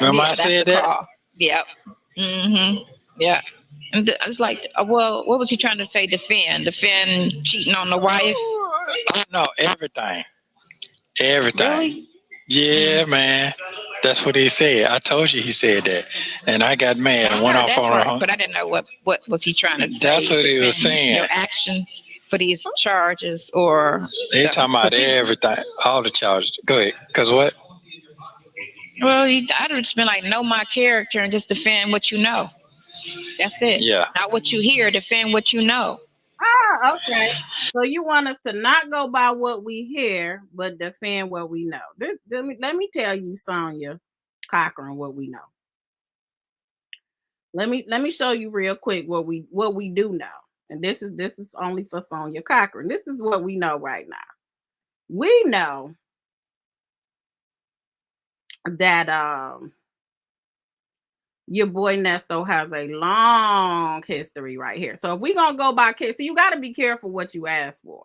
Remember I said that? Call. Yep. Yeah. And I was like, well, what was he trying to say? Defend cheating on the wife? Oh no, everything. Really? Yeah, man. That's what he said. I told you he said that, and I got mad and went off on him. But I didn't know what was he trying to say. That's what he was saying. Your action for these charges, or they talking about everything, all the charges. Go ahead, cause what? Well, I'd just been like, know my character and just defend what you know. That's it. Yeah. Not what you hear. Defend what you know. Ah, okay. So you want us to not go by what we hear, but defend what we know. Let me tell you, Sonya Cochran, what we know. Let me show you real quick what we do know. And this is only for Sonya Cochran. This is what we know right now. We know that your boy Nesto has a long history right here. So if we're gonna go by case, so you got to be careful what you ask for,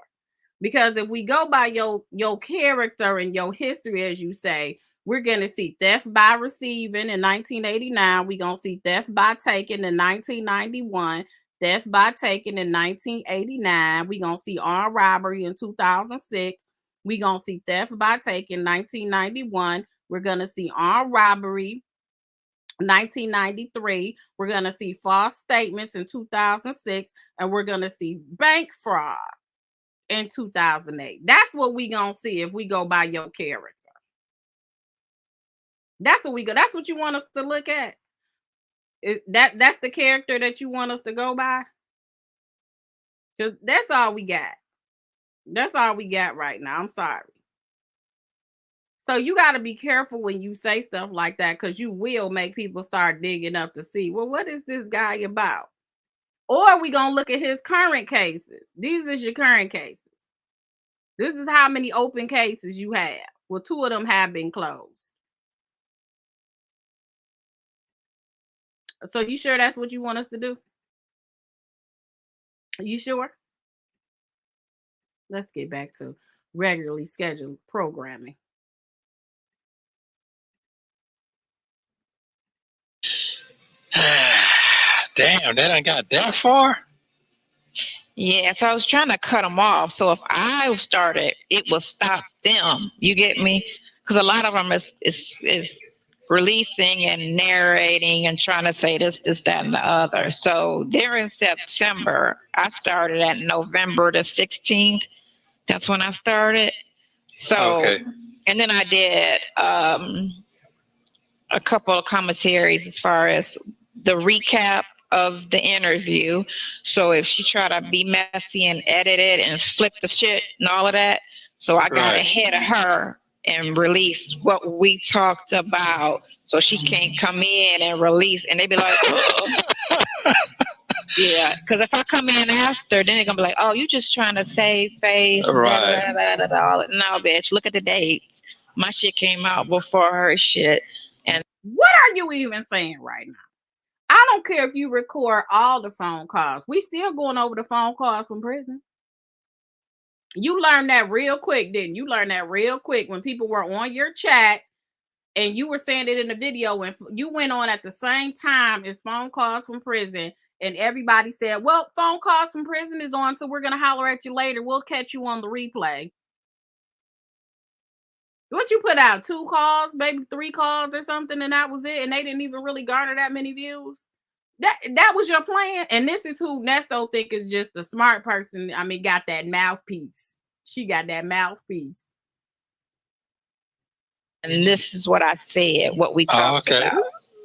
because if we go by your character and your history, as you say, we're gonna see theft by receiving in 1989. We're gonna see theft by taking in 1991, theft by taking in 1989. We're gonna see armed robbery in 2006. We're gonna see theft by taking 1991. We're gonna see armed robbery 1993, we're going to see false statements in 2006, and we're going to see bank fraud in 2008. That's what we're going to see if we go by your character. That's what we go. That's what you want us to look at. That's the character that you want us to go by? Because that's all we got. That's all we got right now. I'm sorry. So you got to be careful when you say stuff like that, because you will make people start digging up to see, well, what is this guy about? Or we going to look at his current cases. These is your current cases. This is how many open cases you have. Well, 2 of them have been closed. So you sure that's what you want us to do? Are you sure? Let's get back to regularly scheduled programming. Damn, that ain't got that far. Yeah, so I was trying to cut them off. So if I started, it will stop them. You get me? Because a lot of them is releasing and narrating and trying to say this, that, and the other. So during September, I started at November the 16th. That's when I started. So, okay. And then I did a couple of commentaries as far as the recap of the interview. So if she tried to be messy and edit it and flip the shit and all of that, so I got ahead of her and released what we talked about, so she can't come in and release, and they be like, oh. Yeah, because if I come in after, then they're gonna be like, oh, you just trying to save face. Right. No, bitch, look at the dates. My shit came out before her shit. And what are you even saying right now? I don't care if you record all the phone calls. We still going over the phone calls from prison. You learned that real quick, didn't you? Learn that real quick when people were on your chat and you were saying it in the video when you went on at the same time as phone calls from prison, and everybody said, well, phone calls from prison is on, so we're going to holler at you later. We'll catch you on the replay. What you put out? 2 calls, maybe 3 calls or something, and that was it, and they didn't even really garner that many views? That was your plan? And this is who Nesto think is just the smart person. I mean, got that mouthpiece. She got that mouthpiece. And this is what I said, what we talked about.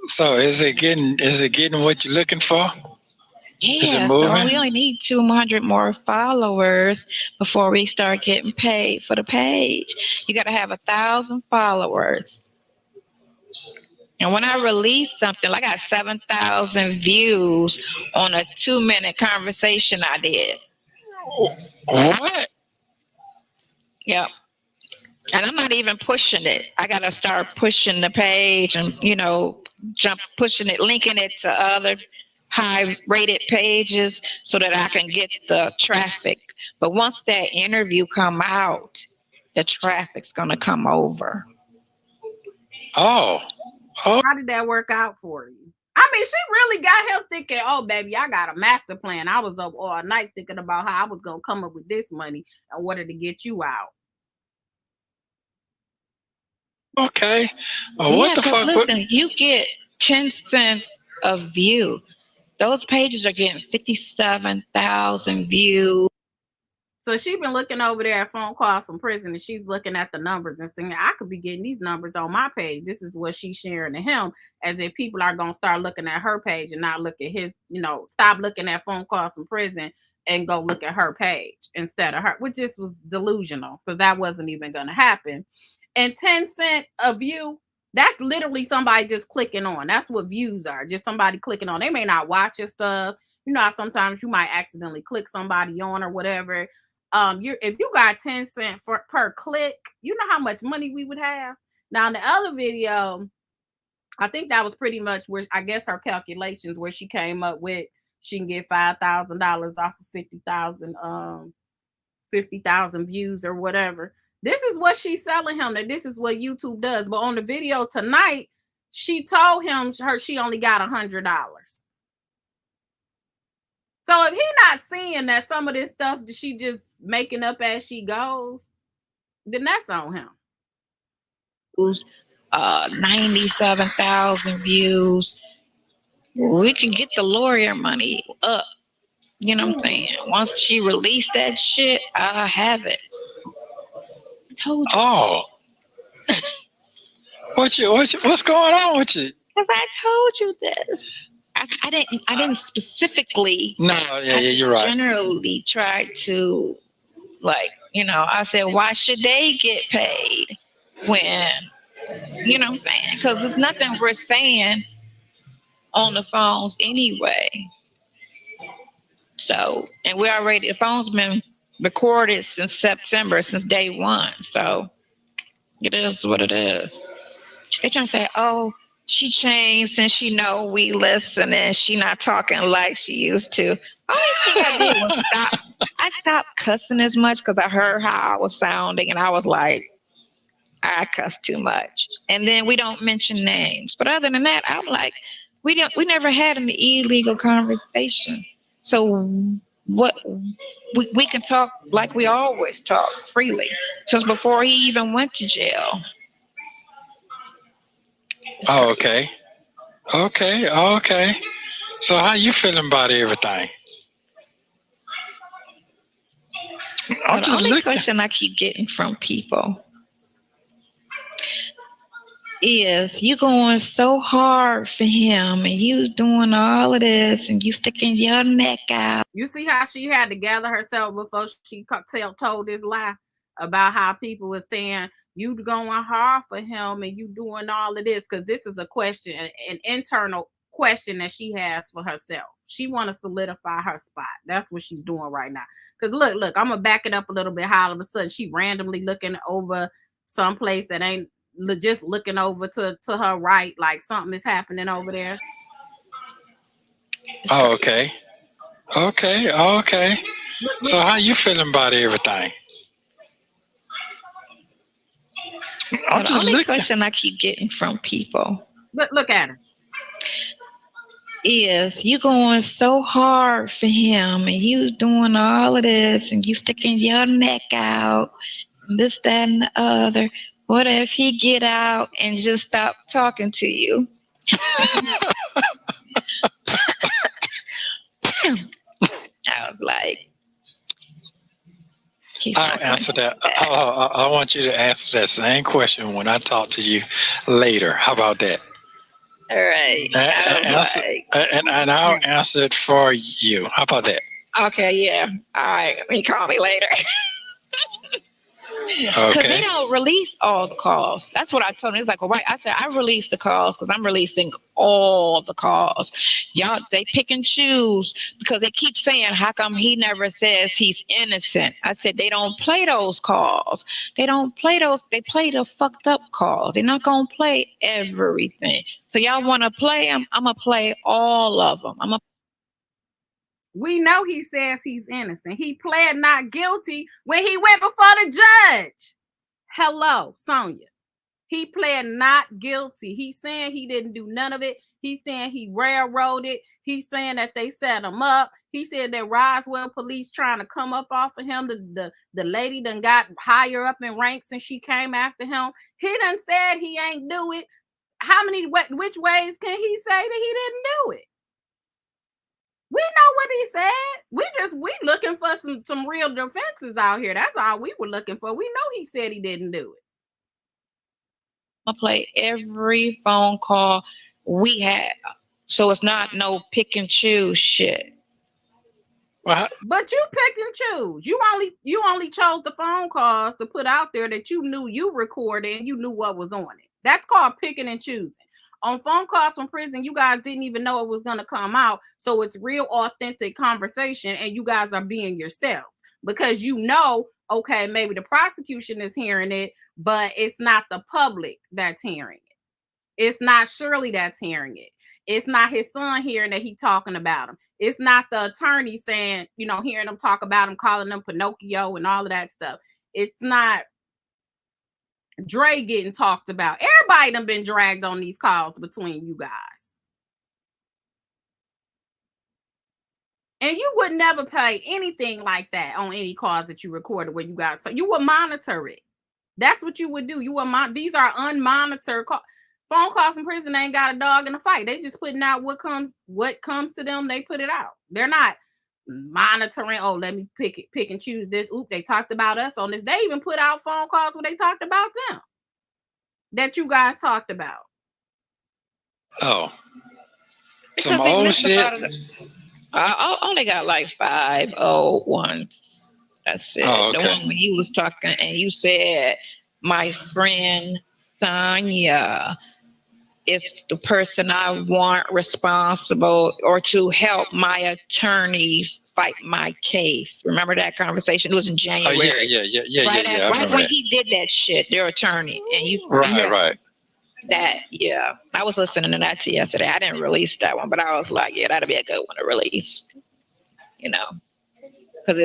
So is it getting what you're looking for? Yeah, so we only need 200 more followers before we start getting paid for the page. You got to have 1,000 followers. And when I release something, like I got 7,000 views on a 2-minute conversation I did. What? Yep. And I'm not even pushing it. I got to start pushing the page and, pushing it, linking it to other high-rated pages so that I can get the traffic. But once that interview come out, the traffic's going to come over. Oh. How did that work out for you? I mean, she really got him thinking, oh, baby, I got a master plan. I was up all night thinking about how I was going to come up with this money in order to get you out. Okay. What the fuck? Listen, you get 10 cents a view. Those pages are getting 57,000 views. So she's been looking over there at phone calls from prison, and she's looking at the numbers and saying, I could be getting these numbers on my page. This is what she's sharing to him, as if people are going to start looking at her page and not look at his, stop looking at phone calls from prison and go look at her page instead of her, which just was delusional because that wasn't even going to happen. And 10 cents a view, that's literally somebody just clicking on. That's what views are, just somebody clicking on. They may not watch your stuff. Sometimes you might accidentally click somebody on or whatever. If you got 10 cents per click, you know how much money we would have. Now in the other video, I think that was pretty much where I guess her calculations where she came up with she can get $5,000 off of 50,000 views or whatever. This is what she's selling him, that this is what YouTube does. But on the video tonight, she told him she only got $100. So if he's not seeing that some of this stuff that she just making up as she goes, then that's on him. 97,000 views. We can get the lawyer money up. You know what I'm saying? Once she released that shit, I have it. I told you. Oh. What's going on with you? Because I told you this. I didn't specifically. No, you're right. Generally tried to, I said, why should they get paid when, you know what I'm saying? Because there's nothing we're saying on the phones anyway. So, and the phone's been recorded since September, since day one. So it is what it is. They're trying to say, oh, she changed and she know we listen and she not talking like she used to. Only thing I did was I stopped cussing as much because I heard how I was sounding and I was like, I cuss too much. And then we don't mention names. But other than that, I'm like, we never had an illegal conversation. So what we can talk like we always talk freely. Since before he even went to jail. Oh, okay. So how you feeling about everything? The only question I keep getting from people is, you going so hard for him and you doing all of this and you sticking your neck out. You see how she had to gather herself before she told this lie about how people were saying you going hard for him and you doing all of this, because this is a question, an internal question that she has for herself. She want to solidify her spot. That's what she's doing right now. Because look, I'm gonna back it up a little bit. How all of a sudden she randomly looking over someplace that ain't just looking over to her right, like something is happening over there. Oh, okay. So how you feeling about everything? So the only question I keep getting from people, look at her, is you going so hard for him and you doing all of this and you sticking your neck out and this, that, and the other. What if he get out and just stop talking to you? I was like, I'll answer that. I want you to answer that same question when I talk to you later. How about that? All right. And I'll answer it for you. How about that? Okay, yeah. All right. You call me later. Because they don't release all the calls. That's what I told him. He's like, all right. I said, I release the calls because I'm releasing all the calls. Y'all, they pick and choose because they keep saying, how come he never says he's innocent? I said, they don't play those calls. They don't play those. They play the fucked up calls. They're not going to play everything. So y'all want to play them? I'm going to play all of them. We know he says he's innocent. He pled not guilty when he went before the judge. Hello, Sonya. He pled not guilty. He's saying he didn't do none of it. He's saying he railroaded. He's saying that they set him up. He said that Roswell police trying to come up off of him. The lady done got higher up in ranks and she came after him. He done said he ain't do it. Which ways can he say that he didn't do it? We know what he said. We looking for some real defenses out here. That's all we were looking for. We know he said he didn't do it. I'll play every phone call we have. So it's not no pick and choose shit. What? But you pick and choose. You only chose the phone calls to put out there that you knew you recorded and you knew what was on it. That's called picking and choosing. On phone calls from prison, you guys didn't even know it was going to come out. So it's real authentic conversation and you guys are being yourselves because you know, okay, maybe the prosecution is hearing it, but it's not the public that's hearing it. It's not Shirley that's hearing it. It's not his son hearing that he talking about him. It's not the attorney saying, hearing him talk about him, calling him Pinocchio and all of that stuff. It's not Dre getting talked about. Everybody done been dragged on these calls between you guys. And you would never play anything like that on any calls that you recorded where you guys, so you would monitor it. That's what you would do. You would these are unmonitored calls. Phone calls in prison ain't got a dog in the fight. They just putting out what comes to them, they put it out. They're not monitoring, let me pick and choose this. Oop, they talked about us on this. They even put out phone calls where they talked about them that you guys talked about. Oh. Some old shit. I only got like 5 old ones. That's it. Oh, okay. The one when you was talking and you said, my friend Sonya is the person I want responsible or to help my attorneys fight my case. Remember that conversation? It was in January. Oh, yeah. Right when he did that shit, their attorney. And you Right. That, yeah. I was listening to that yesterday. I didn't release that one, but I was like, yeah, that'd be a good one to release. Because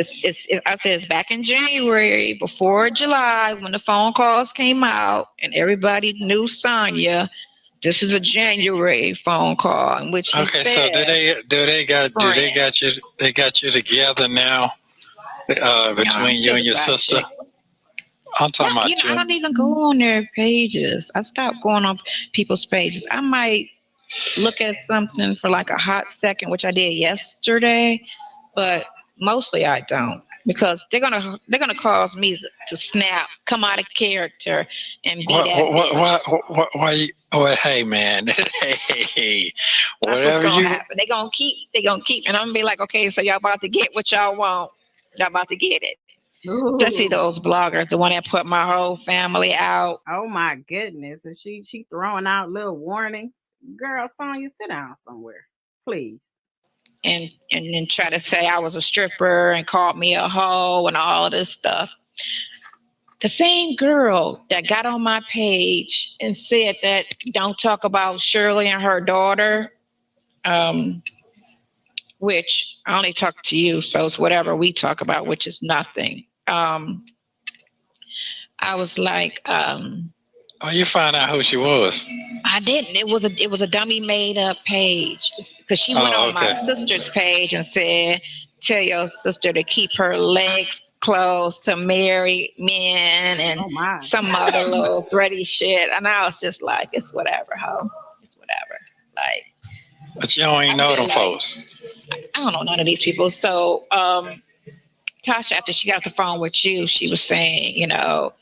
I said it's back in January, before July, when the phone calls came out and everybody knew Sonya. This is a January phone call in which he said, so they got you together now between you and your sister? I'm talking about you. I don't even go on their pages. I stopped going on people's pages. I might look at something for like a hot second, which I did yesterday, but mostly I don't, because they're gonna cause me to snap, come out of character, and be Why? Hey man, hey, whatever. That's what's gonna happen. They're gonna keep, and I'm gonna be like, okay, so y'all about to get what y'all want. Y'all about to get it. Ooh. Especially those bloggers, the one that put my whole family out. Oh my goodness. And she throwing out little warnings. Girl, Sonya, sit down somewhere, please. And then try to say I was a stripper and called me a hoe and all this stuff. The same girl that got on my page and said that don't talk about Shirley and her daughter, which I only talk to you, so it's whatever we talk about, which is nothing. I was like, Oh, you found out who she was. I didn't. It was a dummy made up page because she went Oh, on my sister's page and said, "Tell your sister to keep her legs closed to married men and some other little thready shit." And I was just like, "It's whatever, ho. It's whatever." Like, but you don't even know them folks. I don't know none of these people. So, Tasha, after she got off the phone with you, she was saying, you know,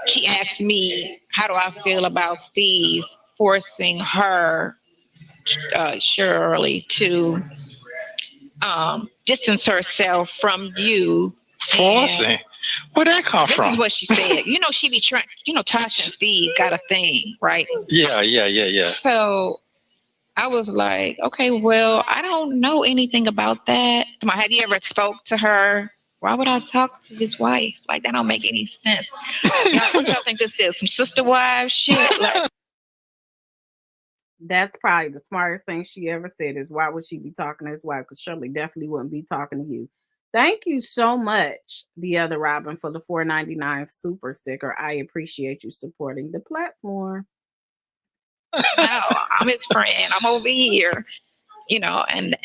she asked me, how do I feel about Steve forcing her, Shirley, to distance herself from you? Forcing? Where'd that come from? This is what she said. You know, she be trying, you know, Tasha and Steve got a thing, right? Yeah. So I was like, okay, well, I don't know anything about that. Come on, have you ever spoke to her? Why would I talk to his wife? Like, that don't make any sense. What y'all think this is? Some sister wives shit? Like, that's probably the smartest thing she ever said is why would she be talking to his wife? Because Shirley definitely wouldn't be talking to you. Thank you so much, the other Robin, for the $4.99 super sticker. I appreciate you supporting the platform. no, I'm his friend. I'm over here, you know, and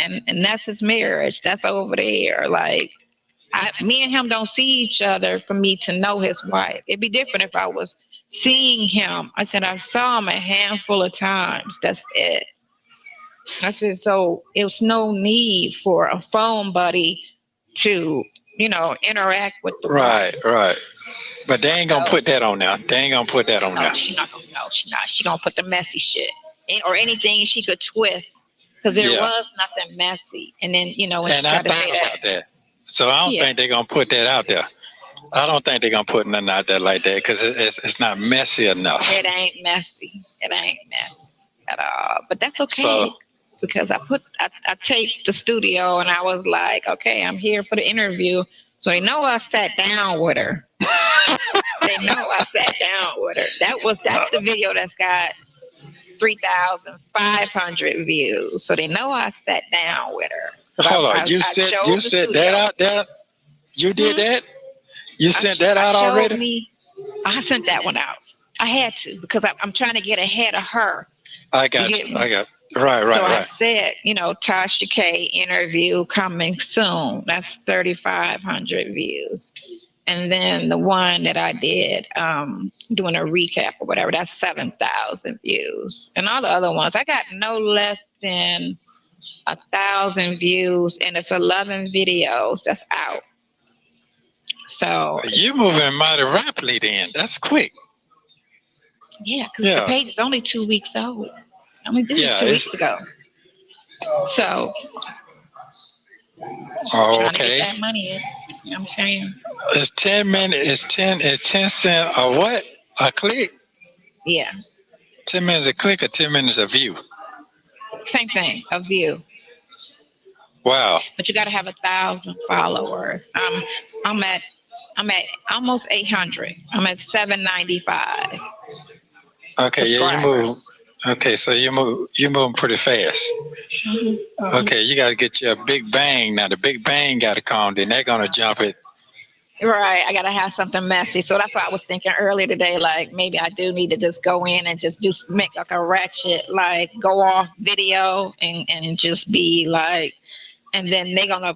that's his marriage. That's over there. Like, me and him don't see each other for me to know his wife. It'd be different if I was seeing him. I said I saw him a handful of times. That's it. I said, so it was no need for a phone buddy to, you know, interact with the wife. Right. But they ain't gonna put that on now. They ain't gonna put that on now. She's not gonna. No, she's not. She gonna put the messy shit or anything she could twist, because there was nothing messy. And then, you know, when she tried to say that. So I don't think they're gonna put that out there. I don't think they're gonna put nothing out there like that because it's not messy enough. It ain't messy. It ain't messy at all. But that's okay. So, because I taped the studio and I was like, okay, I'm here for the interview. So they know I sat down with her. They know I sat down with her. That's the video that's got 3,500 views. So they know I sat down with her. Hold on, you said that out there? You did that? You sent that out already? I sent that one out. I had to because I'm trying to get ahead of her. I got you. Right. So I said, you know, Tasha K interview coming soon. That's 3,500 views. And then the one that I did, doing a recap or whatever, that's 7,000 views. And all the other ones, I got no less than 1,000 views, and it's 11 videos that's out. So you're moving mighty rapidly then. That's quick. Yeah, because the page is only 2 weeks old. I mean, this is 2 weeks ago. So, trying to get that money in. You know what I'm saying? It's 10 minutes. It's 10 cents a what? A click? Yeah. 10 minutes a click or 10 minutes a view? Same thing, a view. Wow. But you got to have 1,000 followers. I'm at almost 800. I'm at 795. Okay, yeah, you move. Okay, so you're moving pretty fast. Mm-hmm. Okay, you got to get you a big bang. Now the big bang got to come. Then they're gonna jump it. Right, I gotta have something messy. So that's why I was thinking earlier today, like maybe I do need to just go in and just make like a ratchet, like go off video and just be like, and then they're gonna,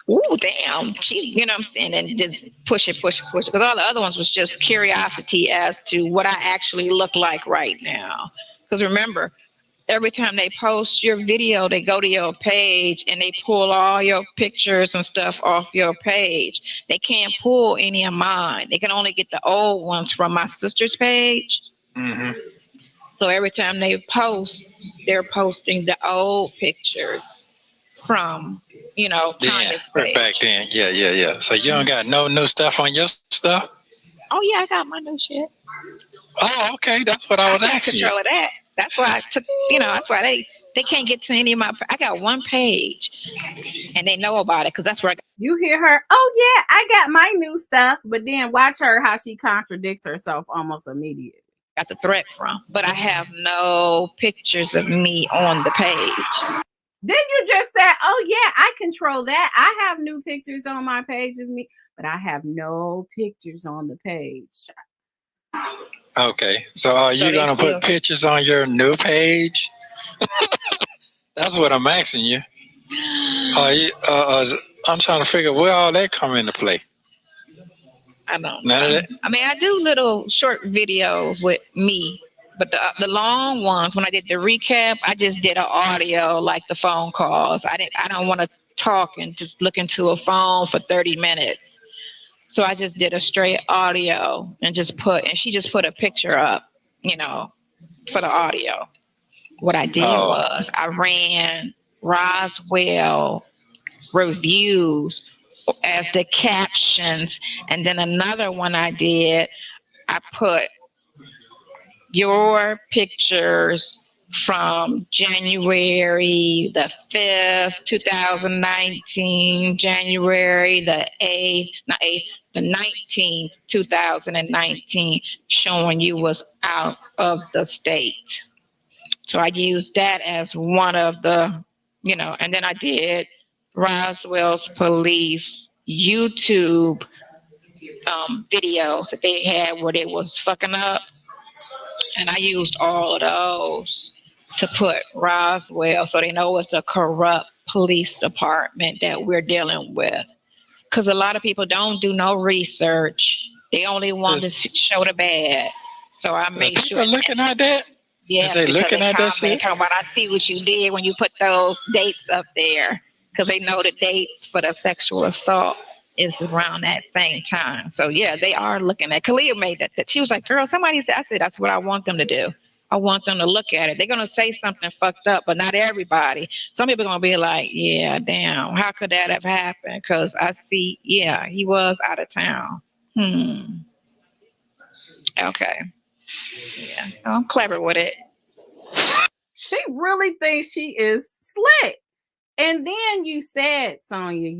ooh, damn, you know what I'm saying, and just push it. Because all the other ones was just curiosity as to what I actually look like right now. Because remember, every time they post your video, they go to your page and they pull all your pictures and stuff off your page. They can't pull any of mine. They can only get the old ones from my sister's page. Mm-hmm. So every time they post, they're posting the old pictures from, you know, Tanya's page. Back then. Yeah. So you don't got no new stuff on your stuff? Oh, yeah, I got my new shit. Oh, okay. That's what I was asking you. Control of that. That's why I took, that's why they can't get to any of my, I got one page and they know about it because that's where you hear her, oh yeah, I got my new stuff, but then watch her how she contradicts herself almost immediately. Got the threat from, but I have no pictures of me on the page. Then you just said, oh yeah, I control that. I have new pictures on my page of me, but I have no pictures on the page. Okay. So are you gonna put pictures on your new page? That's what I'm asking you. Are you? I'm trying to figure where all that come into play. I don't know. I mean, I do little short videos with me, but the long ones, when I did the recap, I just did an audio like the phone calls. I don't want to talk and just look into a phone for 30 minutes. So I just did a straight audio and she just put a picture up, for the audio. What I did was I ran Roswell reviews as the captions, and then another one I did, I put your pictures from January the 5th, 2019, January the 8th, the 19th, 2019, showing you was out of the state. So I used that as one of the, and then I did Roswell's police YouTube videos that they had where they was fucking up. And I used all of those to put Roswell so they know it's a corrupt police department that we're dealing with. Because a lot of people don't do no research. They only want to show the bad. So I made sure. People looking at that? Yeah, they looking at that shit? Talking about, I see what you did when you put those dates up there. Because they know the dates for the sexual assault is around that same time. So yeah, they are looking at. Kalia made that. She was like, girl, somebody said, I said, that's what I want them to do. I want them to look at it. They're going to say something fucked up, but not everybody. Some people are going to be like, yeah, damn, how could that have happened? Because I see, yeah, he was out of town. Okay. Yeah, so I'm clever with it. She really thinks she is slick. And then you said, Sonya,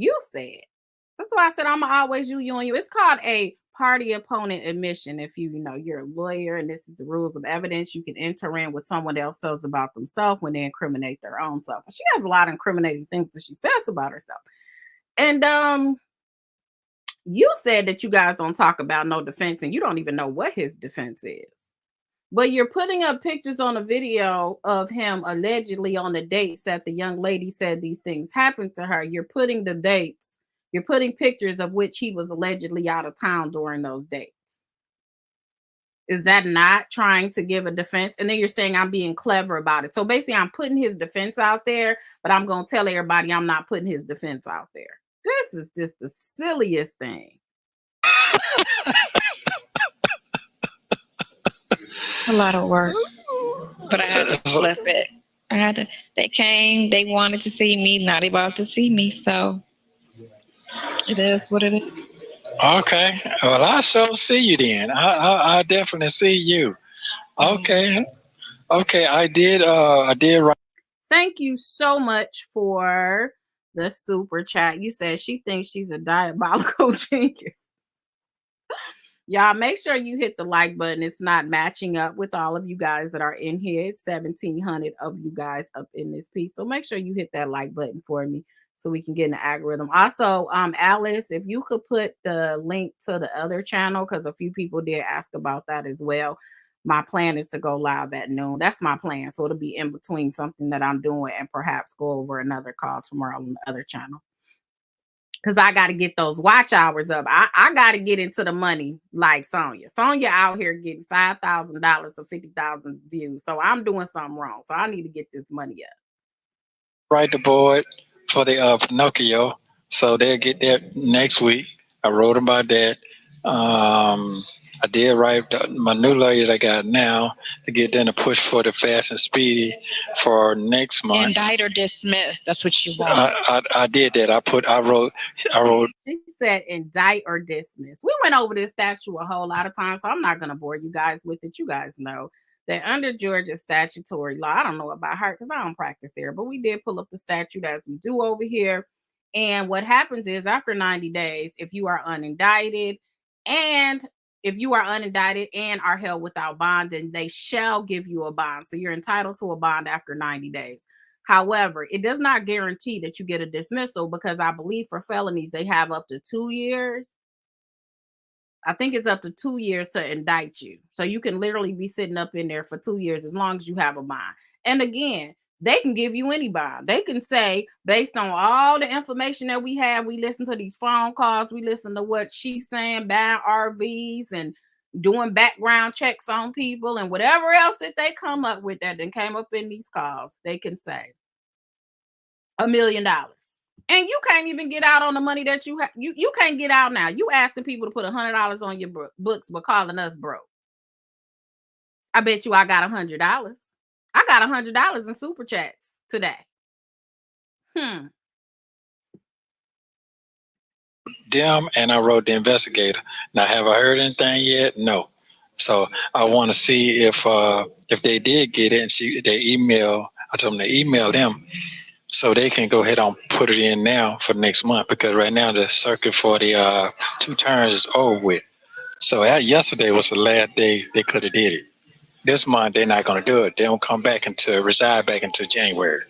that's why I said I'm always you and you. It's called a party opponent admission. If you're a lawyer and this is the rules of evidence, you can enter in what someone else says about themselves when they incriminate their own self. She has a lot of incriminating things that she says about herself. And you said that you guys don't talk about no defense and you don't even know what his defense is. But you're putting up pictures on a video of him allegedly on the dates that the young lady said these things happened to her. You're putting the dates. You're putting pictures of which he was allegedly out of town during those dates. Is that not trying to give a defense? And then you're saying I'm being clever about it. So basically, I'm putting his defense out there, but I'm going to tell everybody I'm not putting his defense out there. This is just the silliest thing. It's a lot of work, but I had to flip it. They came, they wanted to see me, now they about to see me, so it is what it is. Okay, well, I sure see you then. I definitely see you. Okay, I did right. Thank you so much for the super chat. You said she thinks she's a diabolical genius. Y'all make sure you hit the like button. It's not matching up with all of you guys that are in here. It's 1,700 of you guys up in this piece. So make sure you hit that like button for me so we can get in the algorithm. Also, Alice, if you could put the link to the other channel, because a few people did ask about that as well. My plan is to go live at noon. That's my plan. So it'll be in between something that I'm doing and perhaps go over another call tomorrow on the other channel. Because I got to get those watch hours up. I got to get into the money like Sonya. Sonya out here getting $5,000 or 50,000 views. So I'm doing something wrong. So I need to get this money up. Write the board for the Pinocchio. So they'll get that next week. I wrote about that. I did write my new lawyer that I got now to get them to push for the fast and speedy for next month. Indict or dismiss. That's what you want. I did that. I wrote. She said indict or dismiss. We went over this statute a whole lot of times, so I'm not going to bore you guys with it. You guys know that under Georgia statutory law, I don't know about her because I don't practice there, but we did pull up the statute as we do over here. And what happens is after 90 days, if you are unindicted and are held without bond, then they shall give you a bond. So you're entitled to a bond after 90 days. However, it does not guarantee that you get a dismissal because I believe for felonies, they have up to 2 years. I think it's up to 2 years to indict you. So you can literally be sitting up in there for 2 years as long as you have a bond. And again, they can give you any bond. They can say, based on all the information that we have, we listen to these phone calls, we listen to what she's saying, buying RVs and doing background checks on people and whatever else that they come up with that then came up in these calls, they can say $1 million. And you can't even get out on the money that you have. You can't get out now. You asking people to put $100 on your books, but calling us broke. I bet you I got $100. I got $100 in super chats today. Them and I wrote the investigator. Now, have I heard anything yet? No. So I want to see if they did get it and they email. I told them to email them so they can go ahead and put it in now for next month, because right now the circuit for the 2 turns is over with. So yesterday was the last day they could have did it. This month they're not going to do it. They don't come back reside back into January.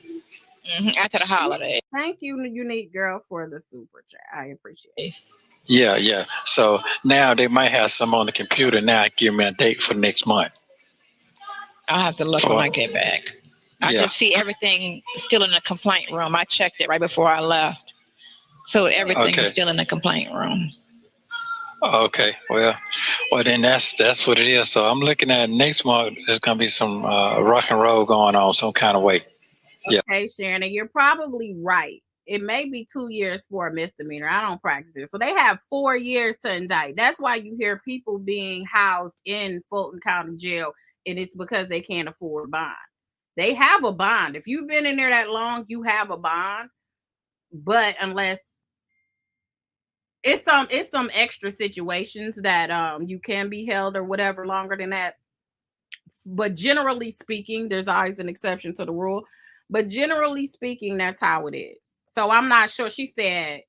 After the holiday. Thank you, Unique Girl, for the super chat. I appreciate it. Yeah. So now they might have some on the computer now. Give me a date for next month. I'll have to look when I get back. I just see everything still in the complaint room. I checked it right before I left. So everything is still in the complaint room. Okay. Well, then that's what it is. So I'm looking at next month. There's gonna be some rock and roll going on some kind of way. Yeah. Okay, Sharon, and you're probably right. It may be 2 years for a misdemeanor. I don't practice it. So they have 4 years to indict. That's why you hear people being housed in Fulton County Jail, and it's because they can't afford a bond. They have a bond. If you've been in there that long, you have a bond. But unless it's some extra situations that you can be held or whatever longer than that. But generally speaking, there's always an exception to the rule. But generally speaking, that's how it is. So I'm not sure. She said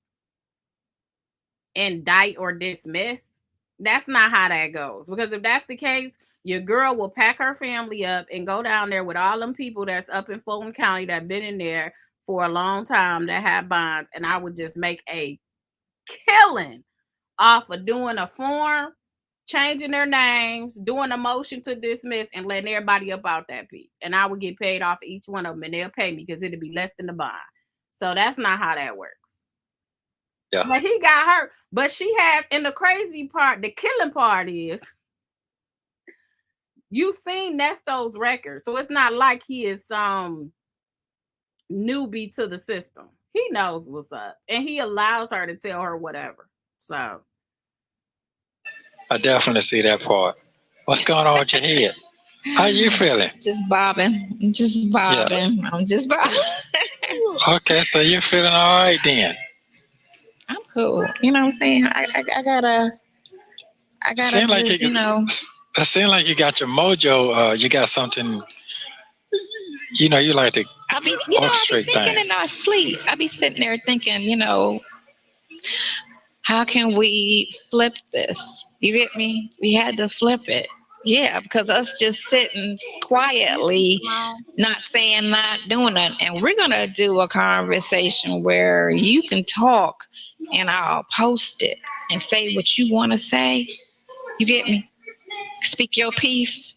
indict or dismiss. That's not how that goes. Because if that's the case, your girl will pack her family up and go down there with all them people that's up in Fulton County that been in there for a long time that have bonds. And I would just make a killing off of doing a form, changing their names, doing a motion to dismiss, and letting everybody up out that piece. And I would get paid off each one of them, and they'll pay me because it'll be less than the bond. So that's not how that works. Yeah. But he got hurt. But she had, and the crazy part, the killing part is, you've seen Nesto's record. So it's not like he is some newbie to the system. He knows what's up. And he allows her to tell her whatever. So I definitely see that part. What's going on with your head? How you feeling? Just bobbing. I'm just bobbing. Yeah. I'm just bobbing. Okay, so you're feeling all right then. I'm cool. You know what I'm saying? I gotta seem just, like you know. It seems like you got your mojo. You got something. You know, you like to orchestrate things. Thinking in our sleep. I be sitting there thinking, you know, how can we flip this? You get me? We had to flip it. Yeah, because us just sitting quietly, not saying, not doing nothing. And we're going to do a conversation where you can talk and I'll post it and say what you want to say. You get me? Speak your piece.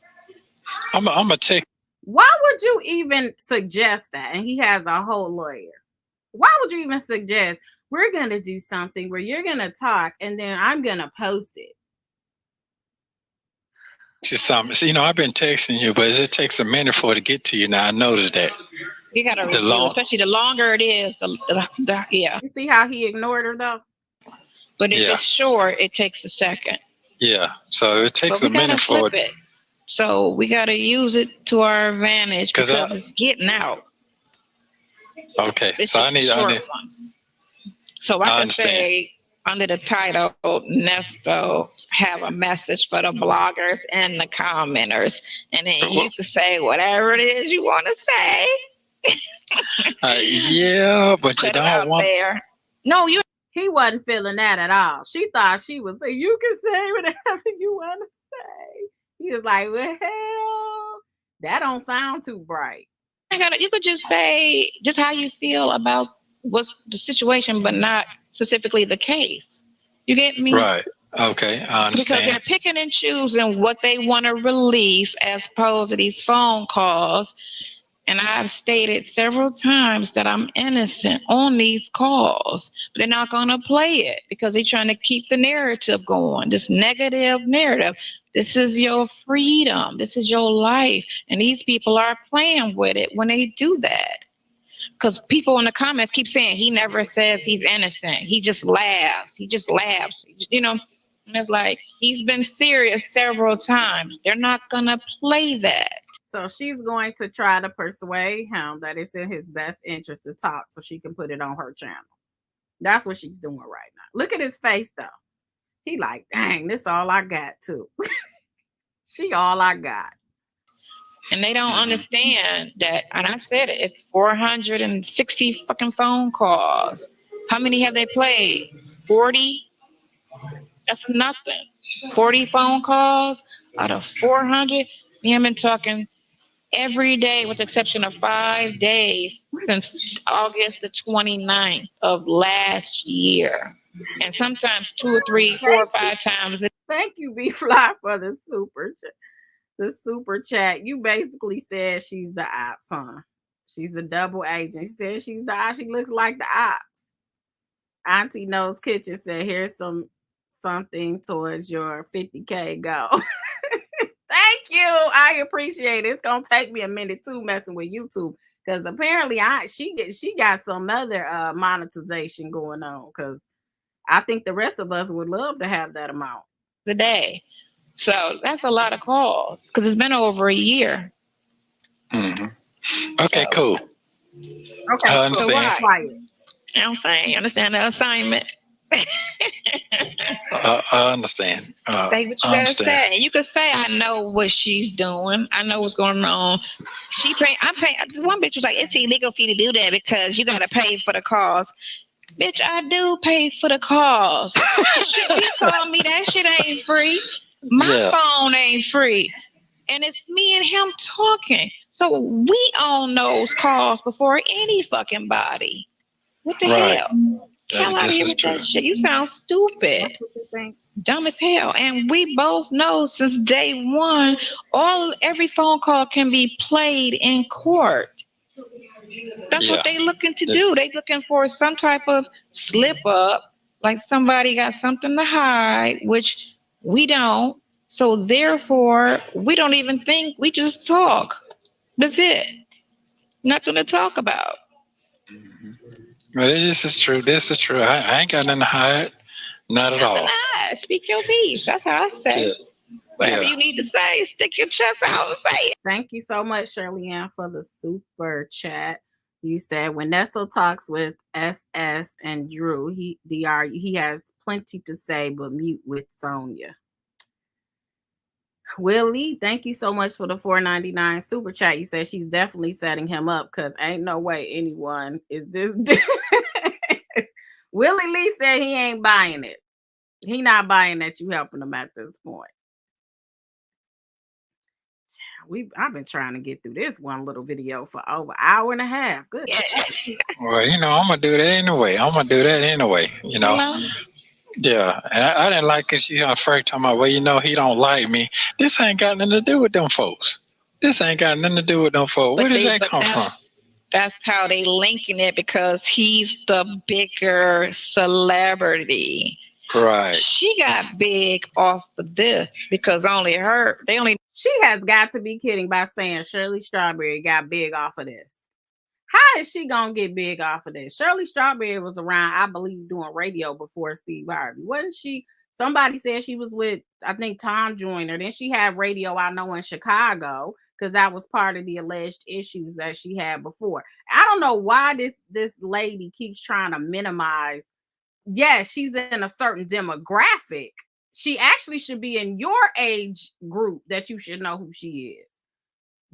I'm going to take. Why would you even suggest that? And he has a whole lawyer. Why would you even suggest we're going to do something where you're going to talk and then I'm going to post it? Just something. So, you know, I've been texting you, but it takes a minute for it to get to you. Now I noticed that. You got to review, especially the longer it is, yeah. You see how he ignored her though? But if it's short, it takes a second. Yeah. So it takes a minute for it. So we got to use it to our advantage because it's getting out. Okay. It's so just I need ones. So I can say under the title, Nesto, have a message for the bloggers and the commenters. And then you can say whatever it is you want to say. Yeah, but you don't want. There. No, he wasn't feeling that at all. She thought she was, you can say whatever you want to say. He was like, well, that don't sound too bright. You could just say just how you feel about what's the situation, but not specifically the case. You get me? Right. Okay, I Because understand. they're picking and choosing what they want to release as opposed to these phone calls. And I've stated several times that I'm innocent on these calls. But they're not going to play it because they're trying to keep the narrative going, this negative narrative. This is your freedom. This is your life. And these people are playing with it when they do that. Because people in the comments keep saying he never says he's innocent. He just laughs. He just laughs. You know, and it's like he's been serious several times. They're not going to play that. So she's going to try to persuade him that it's in his best interest to talk so she can put it on her channel. That's what she's doing right now. Look at his face though. He like, dang, this all I got too. She all I got. And they don't understand that. And I said it, it's 460 fucking phone calls. How many have they played? 40? That's nothing. 40 phone calls out of 400. We have been talking every day with the exception of 5 days since August the 29th of last year. And sometimes 2 or 3, 4 or 5 times. Thank you, B Fly, for the super chat. You basically said she's the ops, huh? She's the double agent. She said she's the ops. She looks like the ops. Auntie Knows Kitchen said, here's something towards your 50K goal. Thank you. I appreciate it. It's gonna take me a minute too messing with YouTube because apparently she got some other monetization going on because I think the rest of us would love to have that amount a day. So that's a lot of calls because it's been over a year. Mm-hmm. Okay, cool. Okay, I understand. So why? You know what I'm saying? You understand the assignment? I understand. Say what you gotta say. And you could say, I know what she's doing. I know what's going on. I'm paying. One bitch was like, it's illegal for you to do that because you gotta pay for the calls. Bitch, I do pay for the calls. He told me that shit ain't free. My phone ain't free. And it's me and him talking. So we own those calls before any fucking body. What the hell? Hell out of here with that shit. You sound stupid. Dumb as hell. And we both know since day one, every phone call can be played in court. That's what they looking to do. They looking for some type of slip up, like somebody got something to hide, which we don't. So therefore, we don't even think. We just talk. That's it. Nothing to talk about. Well, this is true. This is true. I ain't got nothing to hide. Not at all. Speak your piece. That's how I say. Whatever you need to say, stick your chest out and say it. Thank you so much, Shirley Ann, for the super chat. You said when Nesto talks with SS and Drew, he has plenty to say, but mute with Sonya. Willie, thank you so much for the $4.99 super chat. You said she's definitely setting him up because ain't no way anyone is this. Willie Lee said he ain't buying it. He not buying that you helping him at this point. I've been trying to get through this one little video for over an hour and a half. Good. Well, I'm gonna do that anyway. Yeah, and I didn't like it. She first talking about, well, he don't like me. This ain't got nothing to do with them folks. Where did that come from? That's how they linking it because he's the bigger celebrity. Right. She got big off of this because she has got to be kidding by saying Shirley Strawberry got big off of this. How is she gonna get big off of this? Shirley Strawberry was around, I believe, doing radio before Steve Harvey. Wasn't she? Somebody said she was with, I think, Tom Joyner. Then she had radio, I know, in Chicago, because that was part of the alleged issues that she had before. I don't know why this lady keeps trying to minimize. Yes, she's in a certain demographic. She actually should be in your age group that you should know who she is.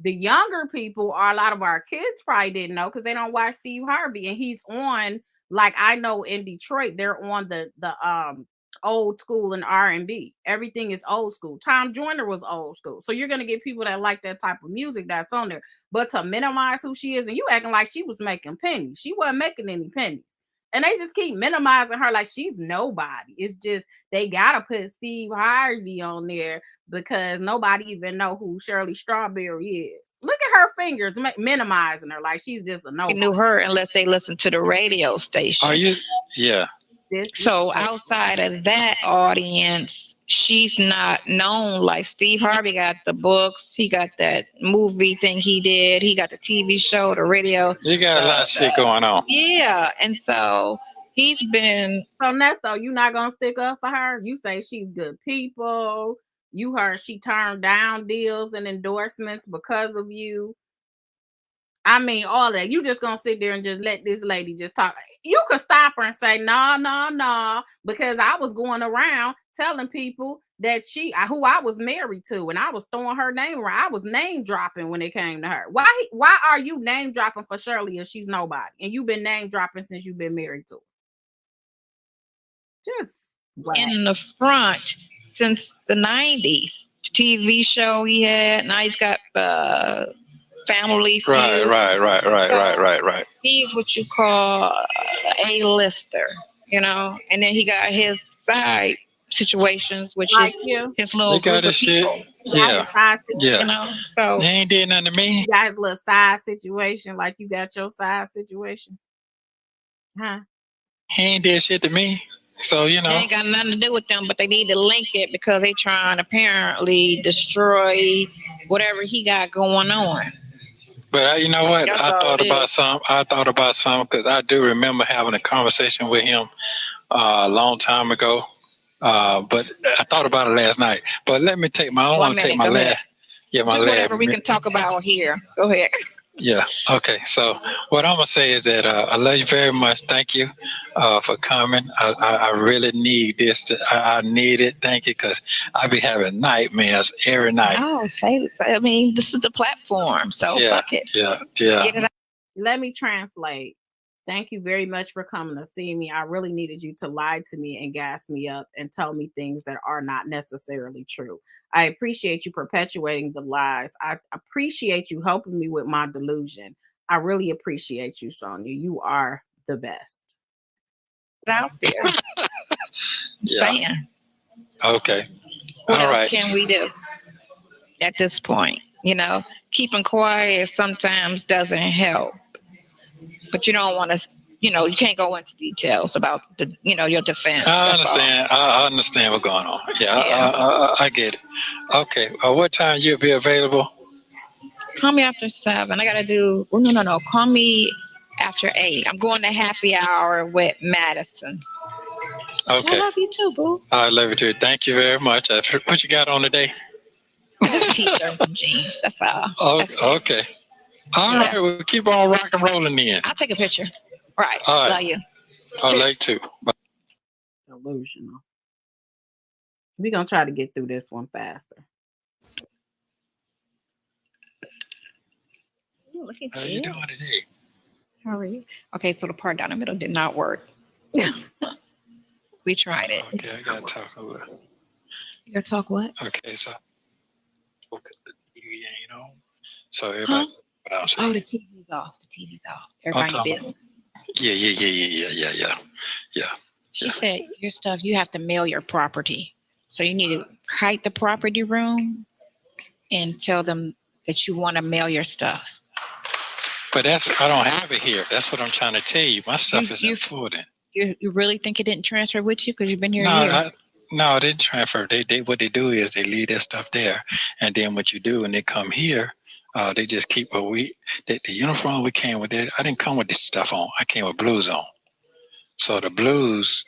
The younger people, a lot of our kids probably didn't know because they don't watch Steve Harvey, and he's on, like, I know in Detroit they're on the old school and R&B. Everything is old school. Tom Joyner was old school, so you're gonna get people that like that type of music that's on there. But to minimize who she is, and you acting like she was making pennies, she wasn't making any pennies. And they just keep minimizing her like she's nobody. It's just they gotta put Steve Harvey on there because nobody even know who Shirley Strawberry is. Look at her fingers minimizing her like she's just a nobody. They knew her unless they listened to the radio station. Are you? Yeah. So outside of that audience, she's not known. Like Steve Harvey got the books, he got that movie thing he did, he got the TV show, the radio. You got a lot of shit going on. Yeah, and so he's been. So Nesto, you not gonna stick up for her? You say she's good people. You heard she turned down deals and endorsements because of you. I mean, all that. You just gonna sit there and just let this lady just talk. You could stop her and say, no, because I was going around telling people that who I was married to, and I was throwing her name around. I was name dropping when it came to her. Why are you name dropping for Shirley if she's nobody? And you've been name dropping since you've been married to her. Just in the front since the 90s. TV show he had. Now he's got Family Feud. Right. He's what you call A-lister, and then he got his side situations, which is his little group of people. Yeah. So he ain't did nothing to me. You got his little side situation, like you got your side situation. Huh? He ain't did shit to me. So, They ain't got nothing to do with them, but they need to link it because they trying to apparently destroy whatever he got going on. But you know what? That's I all thought it about some because I do remember having a conversation with him a long time ago. But I thought about it last night. But let me take my. I don't want to take my last. Yeah, my Just last. whatever we can talk about here. Go ahead. Yeah. Okay. So what I'm gonna say is that I love you very much. Thank you for coming. I really need this. I need it. Thank you, because I be having nightmares every night. Oh, this is the platform. So fuck it. Yeah. Get it out. Let me translate. Thank you very much for coming to see me. I really needed you to lie to me and gas me up and tell me things that are not necessarily true. I appreciate you perpetuating the lies. I appreciate you helping me with my delusion. I really appreciate you, Sonya. You are the best. Out there. Saying. Okay. What All else right. can we do at this point? Keeping quiet sometimes doesn't help. But you don't want to, you can't go into details about your defense. I understand. I understand what's going on. I get it. Okay. What time you'll be available? Call me after 7. I gotta do. Oh, no. Call me after 8. I'm going to happy hour with Madison. Okay. I love you too, boo. I love you too. Thank you very much. What you got on today? Just a t-shirt and jeans. That's all. Okay. All right. We'll keep on rock and rolling then. I'll take a picture. Right. All right. Love you. I like too. Bye. Delusional. We're going to try to get through this one faster. Look at How you doing today? How are you? Okay, so the part down the middle did not work. We tried it. Okay, I got to talk over. You got to talk what? Okay, so the TV ain't on. So everybody. Oh, the TV's off. The TV's off. Everybody business. Yeah. She said your stuff, you have to mail your property. So you need to kite the property room and tell them that you want to mail your stuff. But I don't have it here. That's what I'm trying to tell you. My stuff is in Fulton. You really think it didn't transfer with you because you've been here a year? No, it didn't transfer. They what they do is they leave their stuff there, and then what you do when they come here, they just keep the uniform we came with. I didn't come with this stuff on. I came with blues on. So the blues,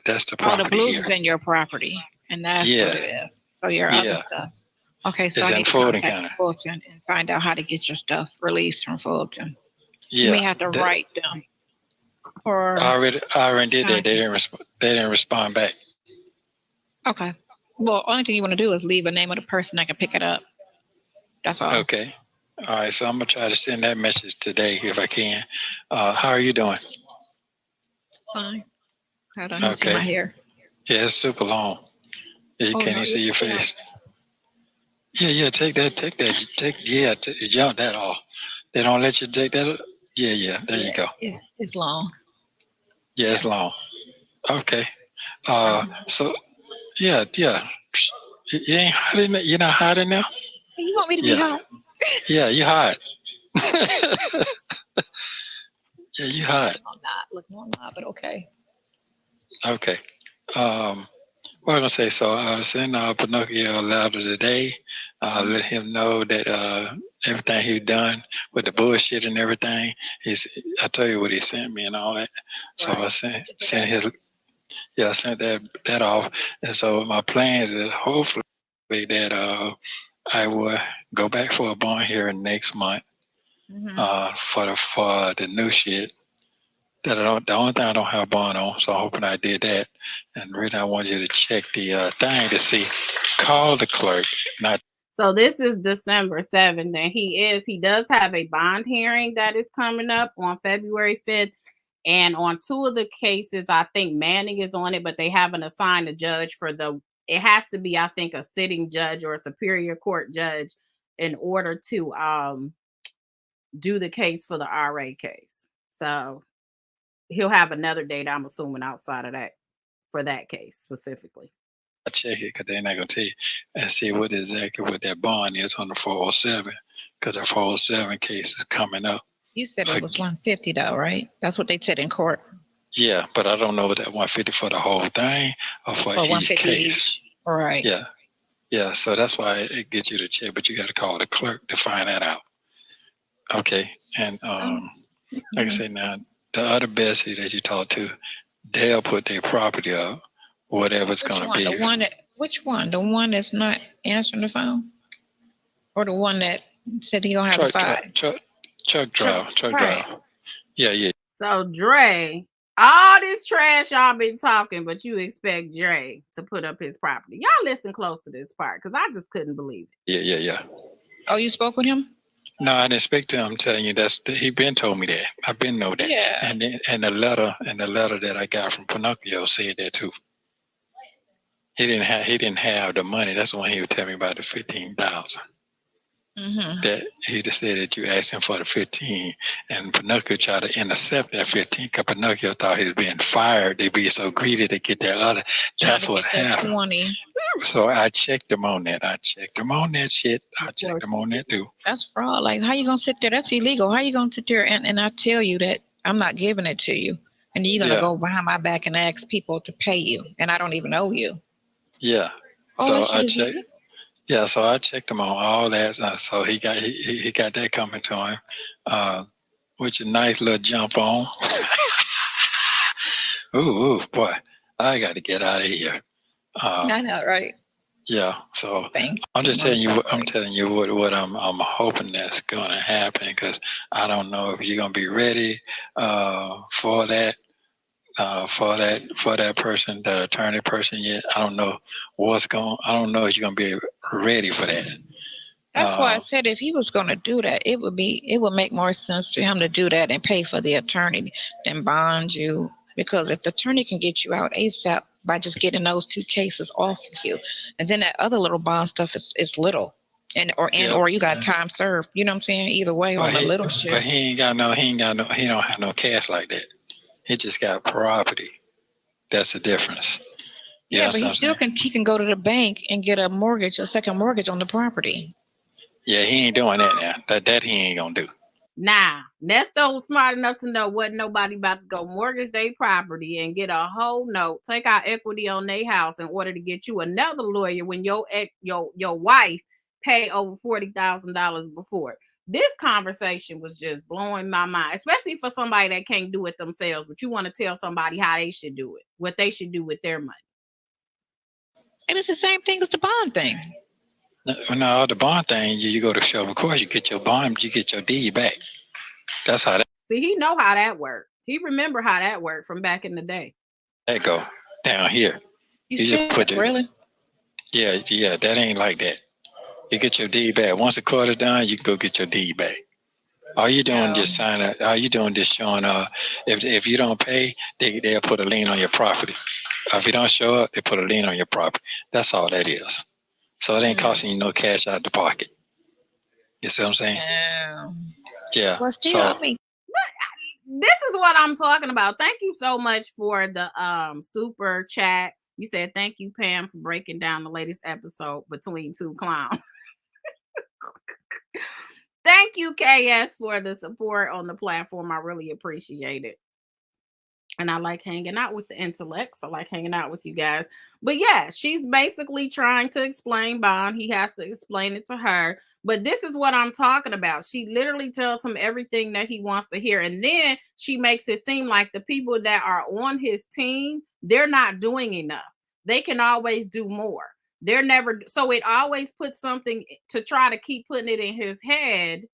that's the property. The blues here. is in your property, and that's what it is. So your other stuff. Okay, so I need to contact Fulton and find out how to get your stuff released from Fulton. You may have to write them. Or I already did that. They didn't respond back. Okay. Well, only thing you want to do is leave a name of the person that can pick it up. That's all. Okay. All right. So I'm gonna try to send that message today if I can. How are you doing? Fine. Hold on. You see my hair? Yeah, it's super long. Yeah, you can't even see your face. Yeah. Take that. Jump that off. They don't let you take that. Yeah. There you go. It's long. Yeah, it's long. Okay. So yeah. You ain't hot in there? You're not hot in there? You want me to be Yeah. home? Yeah, you hot. Yeah, you hot. I'm not. Look, no, I'm not, but okay. Okay. What I'm gonna say, so I sent Pinocchio a letter today. Let him know that everything he done with the bullshit and everything. I tell you what he sent me and all that. So I sent I sent that off. And so my plans is hopefully that I will go back for a bond hearing next month for the new shit. That the only thing I don't have a bond on, so I'm hoping I did that. And the reason I wanted you to check the thing to see, call the clerk, not. So this is December 7th, and he does have a bond hearing that is coming up on February 5th. And on 2 of the cases, I think Manning is on it, but they haven't assigned a judge for it has to be, I think, a sitting judge or a superior court judge in order to do the case for the RA case. So he'll have another date, I'm assuming, outside of that for that case specifically. I check it because they're not gonna tell you and see what that bond is on the 407 because the 407 case is coming up. You said it was 150 though, right? That's what they said in court. Yeah, but I don't know what that 150 for the whole thing or for each case. All right. Yeah. So that's why it gets you to check, but you got to call the clerk to find that out. Okay, and like I say now, the other Bessie that you talk to, they'll put their property up, whatever it's going to be. Which one? The one that's not answering the phone, or the one that said he gonna have a fight? Truck driver. Yeah. So Dre, all this trash y'all been talking, but you expect Dre to put up his property. Y'all listen close to this part because I just couldn't believe it. Yeah. Oh, you spoke with him? No, I didn't speak to him. I'm telling you, he been told me that. I've been know that. Yeah. And the letter that I got from Pinocchio said that too. He didn't have the money. That's when he would tell me about the 15,000. That he just said that you asked him for the 15, and Pinocchio tried to intercept that 15 because Pinocchio thought he was being fired. They'd be so greedy to get that other. That's what happened. 20. So I checked him on that. I checked him on that shit. I checked him on that too. That's fraud. Like, how you gonna sit there? That's illegal. How you gonna sit there and I tell you that I'm not giving it to you, and then you're gonna go behind my back and ask people to pay you, and I don't even owe you. Yeah. So I checked. Yeah, so I checked him on all that. So he got that coming to him, which is a nice little jump on. ooh, boy, I got to get out of here. I know, right? Yeah. So I'm just telling you. I'm telling you what I'm hoping that's going to happen because I don't know if you're going to be ready for that. For that person, that attorney person yet. I don't know I don't know if you're gonna be ready for that. That's why I said if he was gonna do that, it would make more sense for him to do that and pay for the attorney than bond you. Because if the attorney can get you out ASAP by just getting those 2 cases off of you, and then that other little bond stuff is little. Or you got time served. You know what I'm saying? Either way on the little shit. But he don't have no cash like that. He just got property. That's the difference. Yeah, but he can go to the bank and get a second mortgage on the property. Yeah, he ain't doing that now. That he ain't gonna do. Nah, Nesto was smart enough to know wasn't nobody about to go mortgage their property and get a whole note, take out equity on their house in order to get you another lawyer when your wife paid over $40,000 before. This conversation was just blowing my mind, especially for somebody that can't do it themselves, but you want to tell somebody how they should do it, what they should do with their money. And it's the same thing with the bond thing. No, the bond thing, you go to show, of course, you get your bond, you get your deed back. That's how that. See, he know how that worked. He remember how that worked from back in the day. That go down here. You just put it. Really? Yeah, that ain't like that. You get your deed back. Once the court is done, you can go get your deed back. All you doing just sign it. All you doing just showing if you don't pay, they'll put a lien on your property. If you don't show up, they put a lien on your property. That's all that is. So it ain't costing you no cash out the pocket. You see what I'm saying? Yeah. Well, still, I mean, This is what I'm talking about. Thank you so much for the super chat. You said thank you, Pam, for breaking down the latest episode Between Two Clowns. Thank you, KS, for the support on the platform. I really appreciate it. And I like hanging out with the intellects. I like hanging out with you guys. But yeah, she's basically trying to explain Bond. He has to explain it to her. But this is what I'm talking about. She literally tells him everything that he wants to hear. And then she makes it seem like the people that are on his team, they're not doing enough. They can always do more. They're never. So it always puts something to try to keep putting it in his head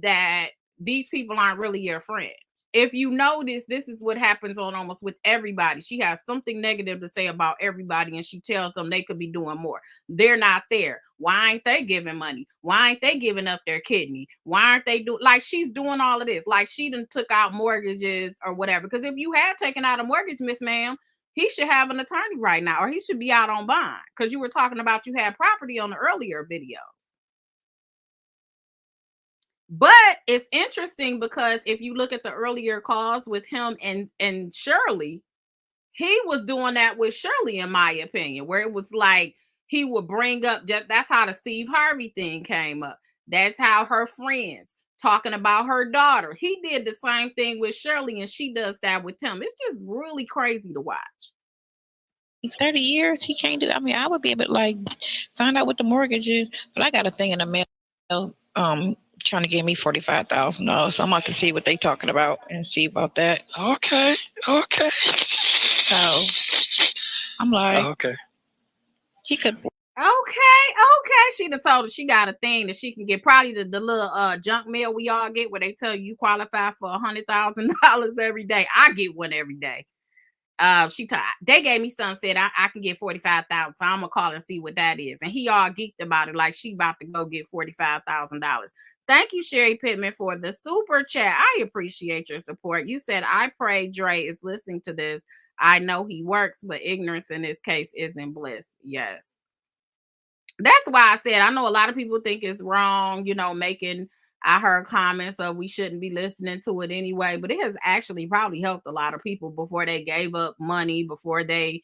that these people aren't really your friends. If you notice, this is what happens on almost with everybody. She has something negative to say about everybody, and she tells them they could be doing more. They're not there. Why ain't they giving money? Why ain't they giving up their kidney? Why aren't they doing, like, she's doing all of this? Like, she done took out mortgages or whatever. Because if you had taken out a mortgage, Miss Ma'am, he should have an attorney right now, or he should be out on bond. Because you were talking about you had property on the earlier videos. But it's interesting because if you look at the earlier calls with him and Shirley, he was doing that with Shirley, in my opinion, where it was like he would bring up, that's how the Steve Harvey thing came up. That's how her friends talking about her daughter. He did the same thing with Shirley, and she does that with him. It's just really crazy to watch. 30 years, he can't do. I mean, I would be able to like find out what the mortgage is, but I got a thing in the mail trying to give me $45,000. So I'm about to see what they talking about and see about that. Okay. So I'm like, okay. He could. Okay. She done told her she got a thing that she can get, probably the little junk mail we all get where they tell you qualify for $100,000 every day. I get one every day. They gave me something, said I can get 45,000. So I'm gonna call and see what that is. And he all geeked about it, like she about to go get $45,000. Thank you, Sherry Pittman, for the super chat. I appreciate your support. You said, I pray Dre is listening to this. I know he works, but ignorance in this case isn't bliss. Yes. That's why I said I know a lot of people think it's wrong, I heard comments of we shouldn't be listening to it anyway, but it has actually probably helped a lot of people before they gave up money, before they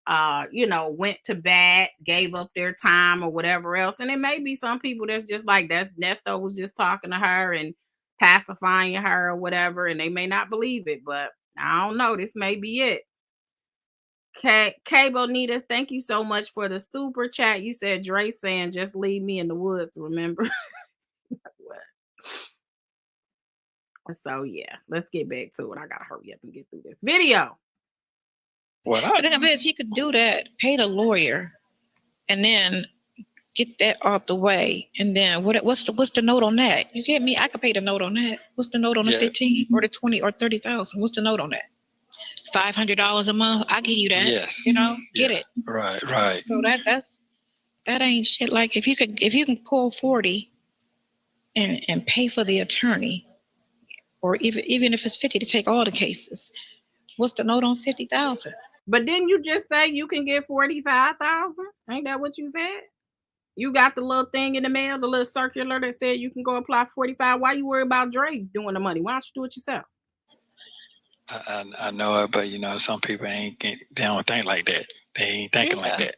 went to bat, gave up their time or whatever else. And it may be some people that's just like that. Nesto was just talking to her and pacifying her or whatever, and they may not believe it, but I don't know. This may be it. Cable Bonitas, thank you so much for the super chat. You said Dre saying just leave me in the woods, remember? So yeah, let's get back to it. I gotta hurry up and get through this video. Well, I think if he could do that, pay the lawyer, and then get that off the way. And then what's the note on that? You get me? I could pay the note on that. What's the note on the 15 or the 20 or 30,000? What's the note on that? $500 a month. I give you that. Yes. Get it. Right. So that ain't shit. Like if you can pull 40 and pay for the attorney, or even if it's 50 to take all the cases, what's the note on 50,000? But didn't you just say you can get 45,000? Ain't that what you said? You got the little thing in the mail, the little circular that said you can go apply for 45. Why you worry about Dre doing the money? Why don't you do it yourself? I know it, but some people they don't think like that. They ain't thinking like that.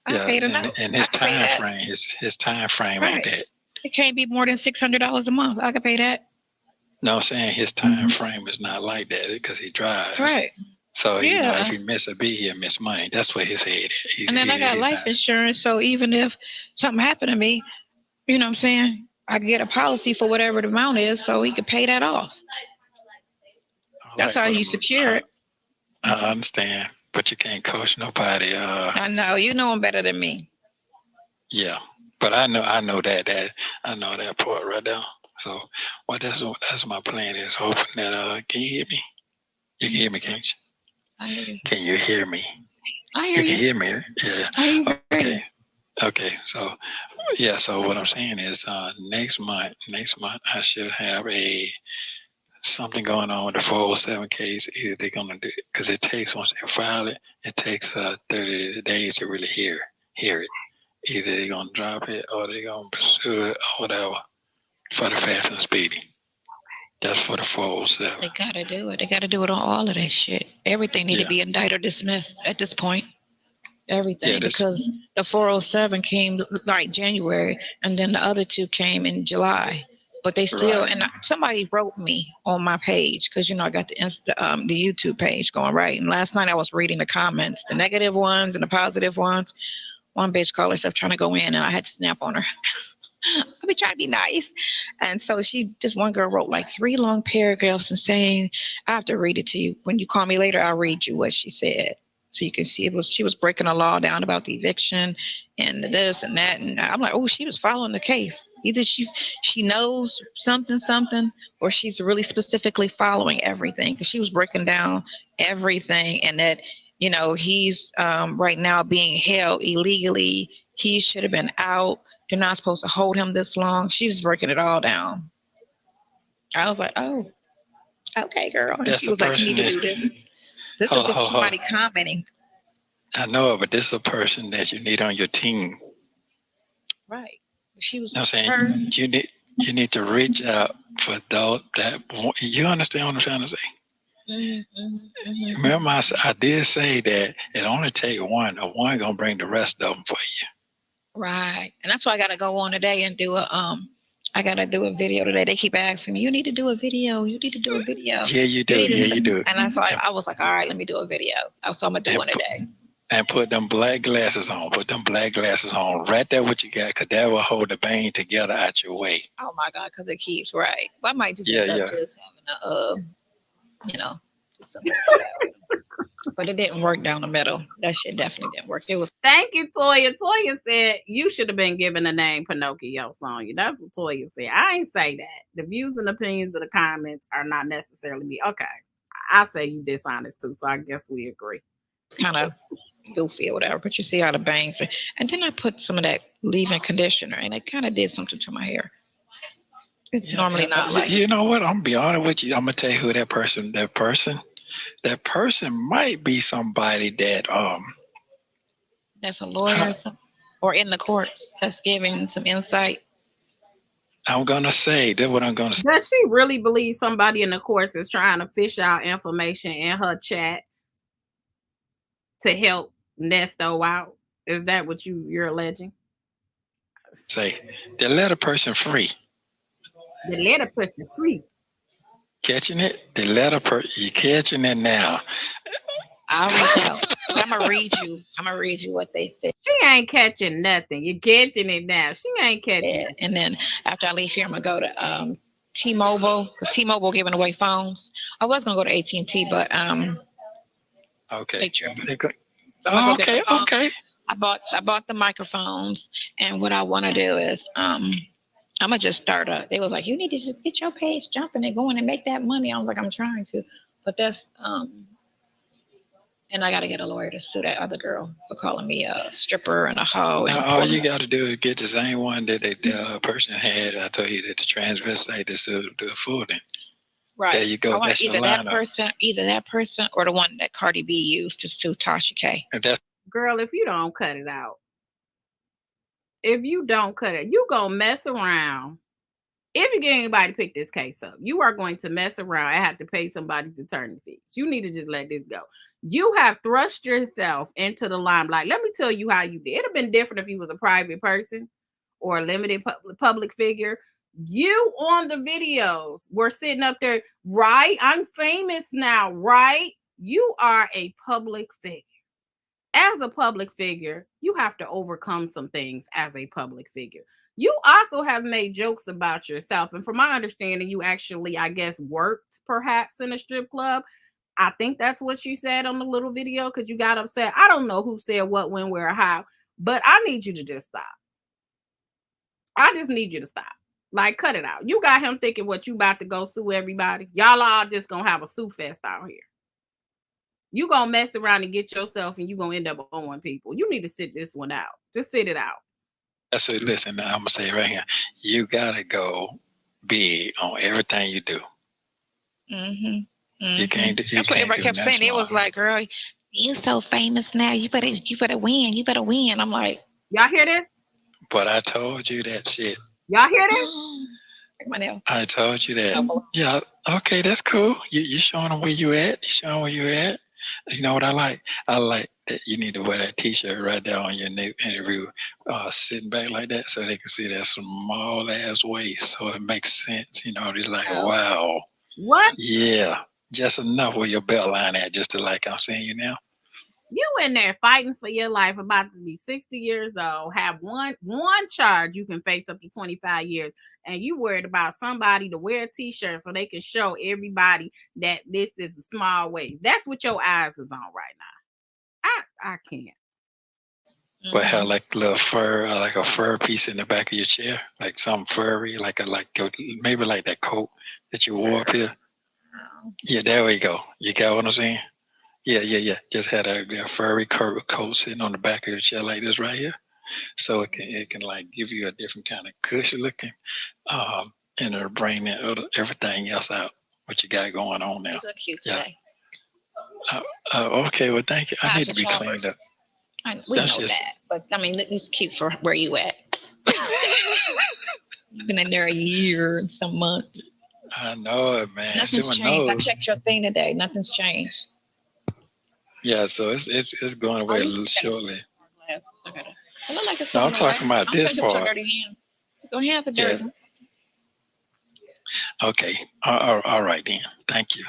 And his time frame, his time frame ain't that. It can't be more than $600 a month. I could pay that. No, I'm saying his time frame is not like that because he drives. Right. So if he miss a beat, he'll miss money. That's what his head is. And then I got life insurance, so even if something happened to me, you know what I'm saying, I could get a policy for whatever the amount is, so he could pay that off. That's how you secure it. I understand, but you can't coach nobody. I know you know him better than me. Yeah, but I know that I know that part right there. So, that's my plan is hoping that can you hear me? You can hear me, can't you? I hear you. Can you hear me? I hear you. You can hear me? Yeah. I hear you. Okay. So, yeah. So what I'm saying is, next month, I should have something going on with the 407 case. Either they're gonna do it because it takes, once they file it, it takes 30 days to really hear it. Either they're gonna drop it or they're gonna pursue it or whatever for the fast and speedy. That's for the 407. They gotta do it. They gotta do it on all of that shit. Everything need to be indicted or dismissed at this point. Everything, because the 407 came like January, and then the other two came in July. But they still, and somebody wrote me on my page, because I got the YouTube page going, right. And last night I was reading the comments, the negative ones and the positive ones. One bitch called herself trying to go in, and I had to snap on her. I be trying to be nice. And so this one girl wrote like 3 long paragraphs and saying, I have to read it to you. When you call me later, I'll read you what she said. So you can see she was breaking the law down about the eviction and this and that. And I'm like, oh, she was following the case. Either she knows something, or she's really specifically following everything, because she was breaking down everything. And that, he's right now being held illegally. He should have been out. They're not supposed to hold him this long. She's breaking it all down. I was like, oh, okay, girl. And she was like, you need to do this. This is just somebody commenting. I know, but this is a person that you need on your team. Right. She was. I'm saying you need to reach out for those that you understand what I'm trying to say. Remember, I did say that it only take one. One gonna bring the rest of them for you. Right, and that's why I gotta go on today and do I gotta do a video today. They keep asking me, you need to do a video. You need to do a video. Yeah, you do. You do. And that's why I was like, all right, let me do a video. So I'm gonna do one today. And put them black glasses on. Put them black glasses on right there. What you got? Because that will hold the vein together out your way. Oh my God, because it keeps right. But I might just end up just having do something like that. But it didn't work down the middle. That shit definitely didn't work. It was. Thank you, Toya. Toya said you should have been given the name Pinocchio, Sonya. That's what Toya said. I ain't say that. The views and opinions of the comments are not necessarily me. Okay, I say you dishonest too, so I guess we agree. It's kind of goofy or whatever, but you see how the bangs, and then I put some of that leave-in conditioner, and it kind of did something to my hair. It's normally not like. You know what? I'm gonna be honest with you. I'm gonna tell you who that person might be somebody that that's a lawyer or in the courts that's giving some insight. I'm gonna say that's what I'm gonna say. Does she really believe somebody in the courts is trying to fish out information in her chat to help Nesto out? Is that what you're alleging? Say they let a person free. They let a person free. Catching it? They let a person. You catching it now? I'll reach out. I'm gonna read you what they said. She ain't catching nothing. You're catching it now. She ain't catching it. And then after I leave here, I'm gonna go to T-Mobile, because T-Mobile giving away phones. I was gonna go to AT&T, but okay. They tripping. So okay. I bought the microphones, and what I want to do is I'm gonna just start they was like, you need to just get your page jumping and going and make that money. I was like, I'm trying to, but that's and I got to get a lawyer to sue that other girl for calling me a stripper and a hoe. And all you got to do is get the same one that the person had. I told you that the transvestite that sued the food in. Right. There you go. I want either that person or the one that Cardi B used to sue Tasha K. Girl, if you don't cut it out, you gonna mess around. If you get anybody to pick this case up, you are going to mess around and have to pay somebody's attorney fees. You need to just let this go. You have thrust yourself into the limelight. Let me tell you how you did. It'd have been different if you was a private person or a limited public figure. You on the videos were sitting up there, right? I'm famous now, right? You are a public figure. As a public figure, you have to overcome some things as a public figure. You also have made jokes about yourself. And from my understanding, you actually, I guess, worked perhaps in a strip club. I think that's what you said on the little video, because you got upset. I don't know who said what, when, where, how, but I need you to just stop. I just need you to stop. Like, cut it out. You got him thinking what, you about to go sue everybody? Y'all all just gonna have a sue fest out here. You gonna mess around and get yourself, and you gonna end up owing people. You need to sit this one out. Just sit it out. So listen, I'm gonna say it right here. You gotta go big on everything you do. You can't do. That's what everybody kept saying. It was like, girl, you so famous now. You better win. You better win. I'm like, y'all hear this? But I told you that shit. Y'all hear this? My nails. I told you that. Yeah. Okay, that's cool. You showing them where you at. You showing where you at. You know what I like? I like that you need to wear that T-shirt right there on your interview, sitting back like that, so they can see that small ass waist. So it makes sense. You know, it's like, wow. What? Yeah, just enough where your belt line at, just to like I'm saying you now. You in there fighting for your life, about to be 60 years old, have one charge you can face up to 25 years, and you worried about somebody to wear a T-shirt so they can show everybody that this is a small waist. That's what your eyes is on right now. I can't. But have like a little fur, like a fur piece in the back of your chair, like some furry, maybe like that coat that you wore up here. Yeah, there we go. You got what I'm saying? Yeah. Just had a furry coat sitting on the back of your chair like this right here, so it can like give you a different kind of cushy looking, and it'll bring everything else out what you got going on now. You look cute today. Okay, well, thank you. I need to be cleaned up. We know that, but I mean, it's cute for where you at. You've been in there a year and some months. I know it, man. Nothing's changed. I checked your thing today. Nothing's changed. Yeah, so it's going away shortly. It look like it's No, going I'm talking away. about this part. Your dirty hands. Your hands are dirty. Yeah. Okay. All right then. Thank you.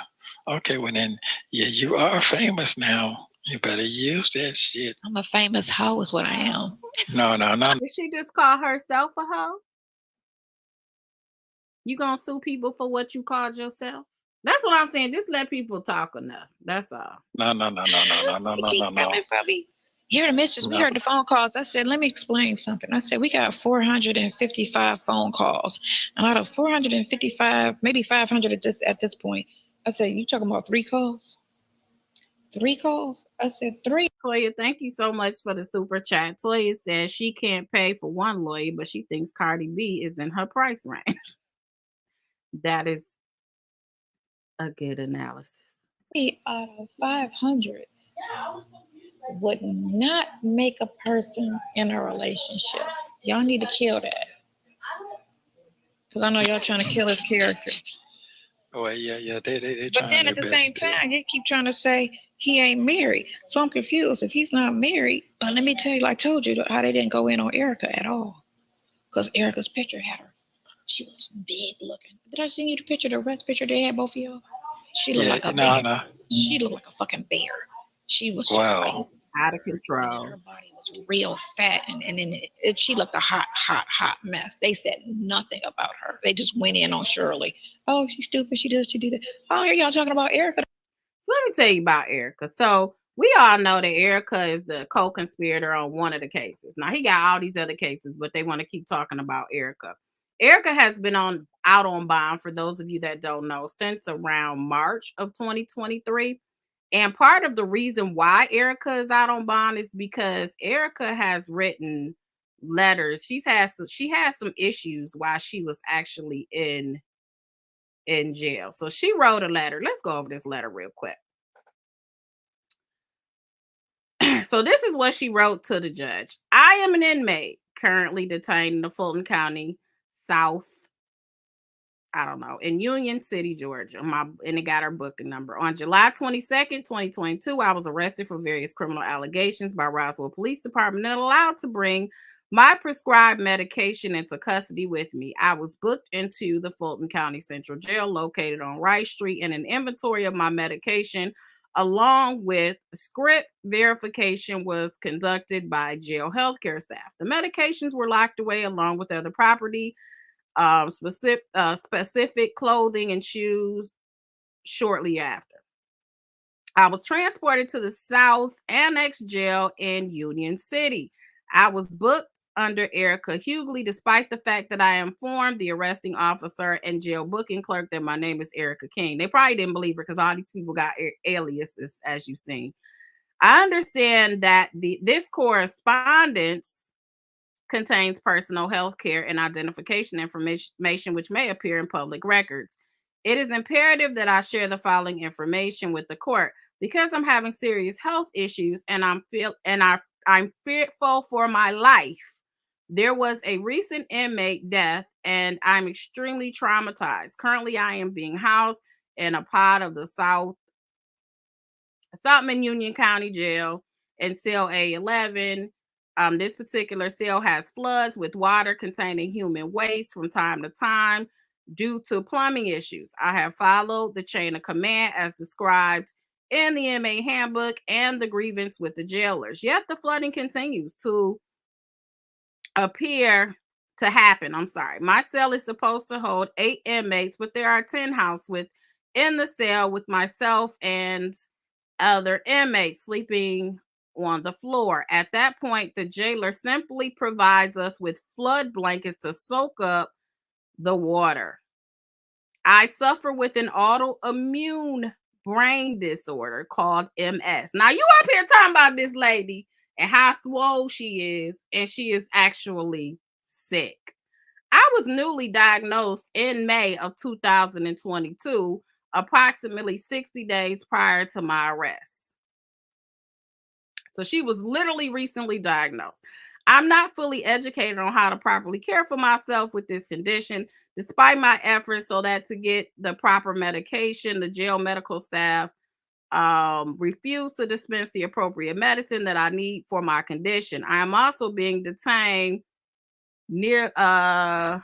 Okay, well then, yeah, you are famous now. You better use that shit. I'm a famous hoe is what I am. No. Did she just call herself a hoe? You gonna sue people for what you called yourself? That's what I'm saying. Just let people talk enough. That's all. No. You're the mistress. We heard the phone calls. I said, let me explain something. I said, we got 455 phone calls. And out of 455, maybe 500 at this point, I said, you talking about 3 calls? 3 calls? I said 3. Toya, thank you so much for the super chat. Toya says she can't pay for one lawyer, but she thinks Cardi B is in her price range. That is a good analysis. Out of 500 would not make a person in a relationship. Y'all need to kill that. Because I know y'all trying to kill his character. Oh, yeah. They but then at the same time, they keep trying to say he ain't married. So I'm confused. If he's not married, but let me tell you, like I told you, how they didn't go in on Erika at all. Because Erika's picture had her. She was big looking. Did I send you the picture, the rest picture they had, both of y'all? She looked like a bear. No. She looked like a fucking bear. She was just like out of control. Her body was real fat, and then she looked a hot mess. They said nothing about her. They just went in on Shirley. Oh, she's stupid. She does. She did it. Oh, here y'all talking about Erika. So let me tell you about Erika. So we all know that Erika is the co-conspirator on one of the cases. Now he got all these other cases, but they want to keep talking about Erika. Erika has been out on bond, for those of you that don't know, since around March of 2023. And part of the reason why Erika is out on bond is because Erika has written letters. She has some issues while she was actually in jail. So she wrote a letter. Let's go over this letter real quick. So this is what she wrote to the judge. I am an inmate currently detained in the Fulton County South, in Union City, Georgia. And it got her booking number. On July 22nd, 2022, I was arrested for various criminal allegations by Roswell Police Department and allowed to bring my prescribed medication into custody with me. I was booked into the Fulton County Central Jail located on Rice Street, and an inventory of my medication along with script verification was conducted by jail healthcare staff. The medications were locked away along with other property, specific clothing and shoes shortly after. I was transported to the South Annex Jail in Union City. I was booked under Erika Hughley, despite the fact that I informed the arresting officer and jail booking clerk that my name is Erika King. They probably didn't believe her because all these people got aliases, as you've seen. I understand that this correspondence contains personal health care and identification information which may appear in public records. It is imperative that I share the following information with the court because I'm having serious health issues and I'm fearful for my life. There was a recent inmate death, and I'm extremely traumatized. Currently, I am being housed in a pod of the Southman Union County Jail in cell A11. This particular cell has floods with water containing human waste from time to time due to plumbing issues. I have followed the chain of command as described in the inmate handbook and the grievance with the jailers. Yet the flooding continues to appear to happen. I'm sorry. My cell is supposed to hold 8 inmates, but there are 10 house within the cell with myself and other inmates sleeping on the floor. At that point, the jailer simply provides us with flood blankets to soak up the water. I suffer with an autoimmune brain disorder called MS. Now, you up here talking about this lady and how swole she is, and she is actually sick. I was newly diagnosed in May of 2022, approximately 60 days prior to my arrest. So she was literally recently diagnosed. I'm not fully educated on how to properly care for myself with this condition, despite my efforts so that to get the proper medication, the jail medical staff refused to dispense the appropriate medicine that I need for my condition. I am also being detained near I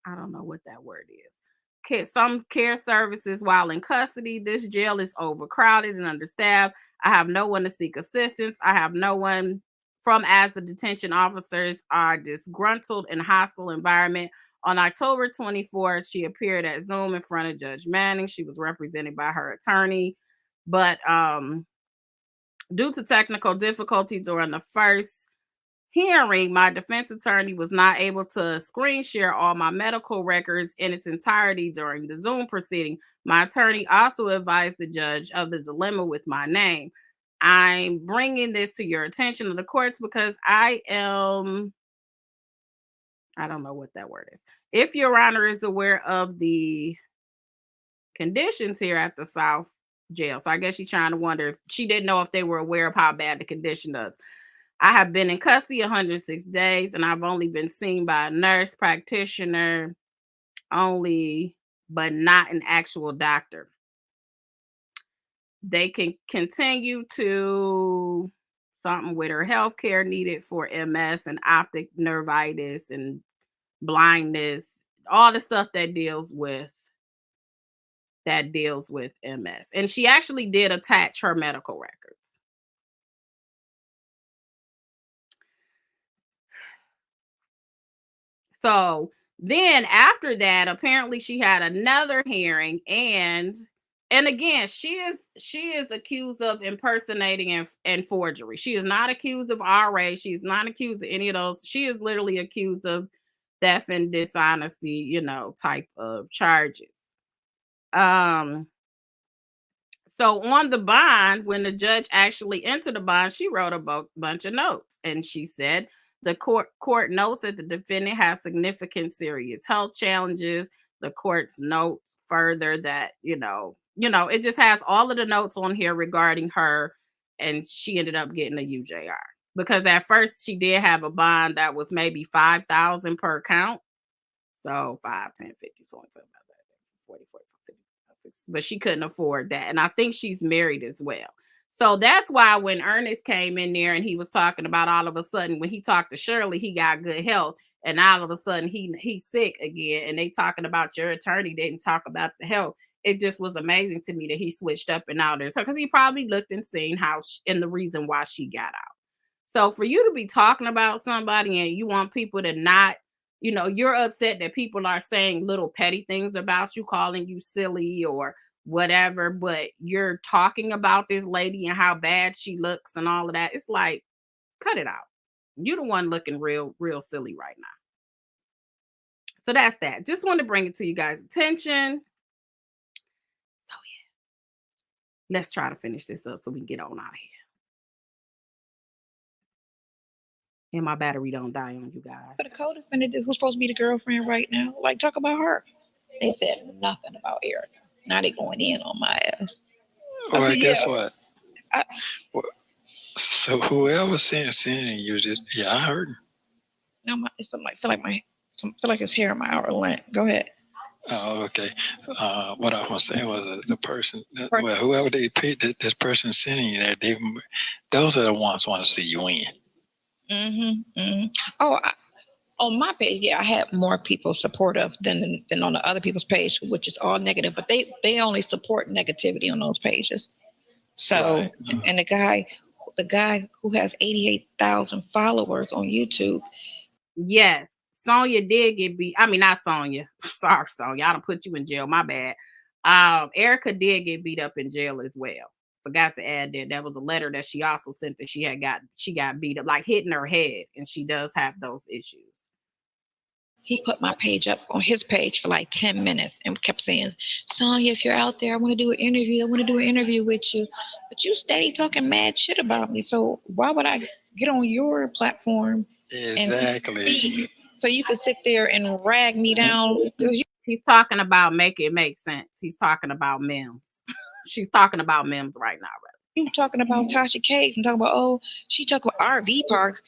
don't know what that word is. Some care services while in custody. This jail is overcrowded and understaffed. I have no one to seek assistance. I have no one from as the detention officers are disgruntled and hostile environment. On October 24th, she appeared at Zoom in front of Judge Manning. She was represented by her attorney, but due to technical difficulties during the first hearing, my defense attorney was not able to screen share all my medical records in its entirety during the Zoom proceeding. My attorney also advised the judge of the dilemma with my name. I'm bringing this to your attention of the courts because I don't know what that word is. If Your Honor is aware of the conditions here at the South Jail. So I guess she's trying to wonder if she didn't know if they were aware of how bad the condition is. I have been in custody 106 days, and I've only been seen by a nurse practitioner only, but not an actual doctor. They can continue to something with her health care needed for MS and optic nervitis and blindness, all the stuff that deals with MS. And she actually did attach her medical records. So then after that, apparently she had another hearing, and again, she is accused of impersonating and forgery. She is not accused of RA. She's not accused of any of those. She is literally accused of theft and dishonesty, type of charges. So on the bond, when the judge actually entered the bond, she wrote a bunch of notes, and she said the court notes that the defendant has significant serious health challenges. The court's notes further that it just has all of the notes on here regarding her, and she ended up getting a UJR because at first she did have a bond that was maybe $5,000 per count, so 5, 10, 50, 20, 40, 40, 50. But she couldn't afford that. And I think she's married as well. So that's why when Ernest came in there and he was talking about all of a sudden, when he talked to Shirley, he got good health. And all of a sudden he's sick again. And they talking about your attorney didn't talk about the health. It just was amazing to me that he switched up and out there. So because he probably looked and seen how and the reason why she got out. So for you to be talking about somebody and you want people to not, you're upset that people are saying little petty things about you, calling you silly or whatever, but you're talking about this lady and how bad she looks and all of that. It's like, cut it out. You're the one looking real silly right now. So that's that. Just want to bring it to you guys' attention. So yeah, let's try to finish this up so we can get on out of here. And my battery don't die on you guys. But the co-defendant who's supposed to be the girlfriend right now, like, talk about her. They said nothing about Erika. Now they going in on my ass. Well, guess what? So whoever sending you, I heard. No, it's like feel like it's hair in my outer lip. Go ahead. Oh, okay. What I was saying was the person, well, whoever this person sending you that, those are the ones want to see you win. Oh, on my page, yeah, I had more people supportive than on the other people's page, which is all negative. But they only support negativity on those pages. So, right. And the guy who has 88,000 followers on YouTube. Yes, Sonya did get beat. I mean, not Sonya. Sorry, Sonya. I done put you in jail. My bad. Erika did get beat up in jail as well. Forgot to add that was a letter that she also sent that she got beat up, like hitting her head, and she does have those issues. He put my page up on his page for like 10 minutes and kept saying, Sonya, if you're out there, I want to do an interview. I want to do an interview with you. But you stay talking mad shit about me. So why would I get on your platform? Exactly. So you could sit there and rag me down. He's talking about make it make sense. He's talking about memes. She's talking about memes right now. Right? You talking about Tasha Cakes and talking about, oh, she talking about RV parks.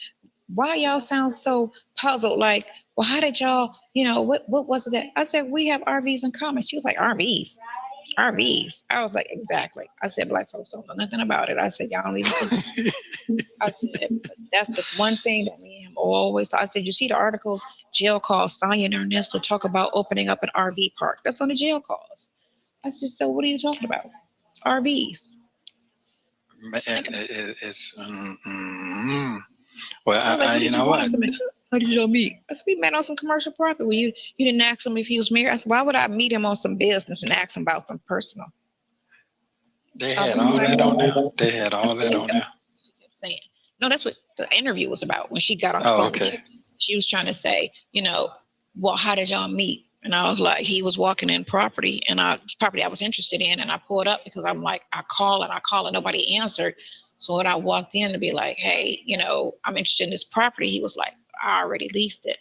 Why y'all sound so puzzled? Like, well, how did y'all, what was it that? I said, we have RVs in common. She was like, RVs. I was like, exactly. I said, black folks don't know nothing about it. I said, y'all don't even think. I said, that's the one thing that me and him always. I said, you see the articles, jail calls, Sonya and Ernesto talk about opening up an RV park. That's on the jail calls. I said, so what are you talking about? RVs. It's well, you know what? How did y'all meet? I said, we met on some commercial property. Well, you didn't ask him if he was married. I said, why would I meet him on some business and ask him about some personal? They had all that on there. They had all that on there. Saying, no, that's what the interview was about. When she got on the phone, okay. She was trying to say, well, how did y'all meet? And I was like, he was walking in property I was interested in, and I pulled up because I'm like, I call and nobody answered. So when I walked in to be like, hey, I'm interested in this property, he was like, I already leased it.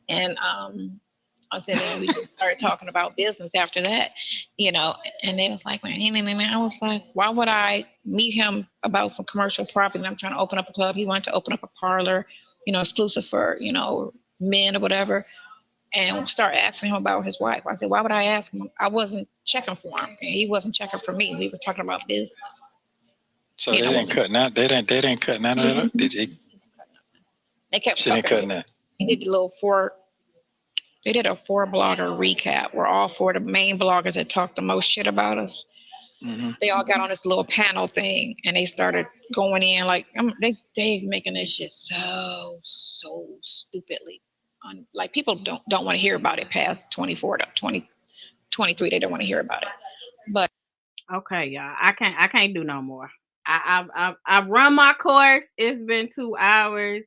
And I said, and we just started talking about business after that, and they was like, I was like, why would I meet him about some commercial property? I'm trying to open up a club. He wanted to open up a parlor, exclusive for, men or whatever, and start asking him about his wife. I said, why would I ask him? I wasn't checking for him, and he wasn't checking for me. We were talking about business. So they didn't cut none. They didn't cut none of it. Did you? They kept talking. They did a little They did a 4-blogger recap where all 4 of the main bloggers that talked the most shit about us. Mm-hmm. They all got on this little panel thing and they started going in like they making this shit so stupidly. Like people don't want to hear about it past 24 to 23. They don't want to hear about it. But okay, y'all, I can't do no more. I've run my course. It's been 2 hours.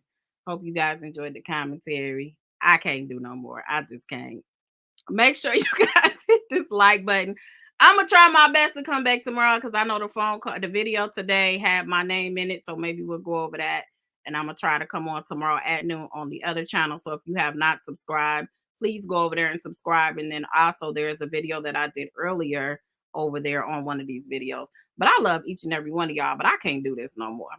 Hope you guys enjoyed the commentary. I can't do no more. I just can't. Make sure you guys hit this like button. I'm gonna try my best to come back tomorrow because I know the video today had my name in it, so maybe we'll go over that. And I'm gonna try to come on tomorrow at noon on the other channel. So if you have not subscribed, please go over there and subscribe. And then also there's a video that I did earlier over there on one of these videos. But I love each and every one of y'all, but I can't do this no more.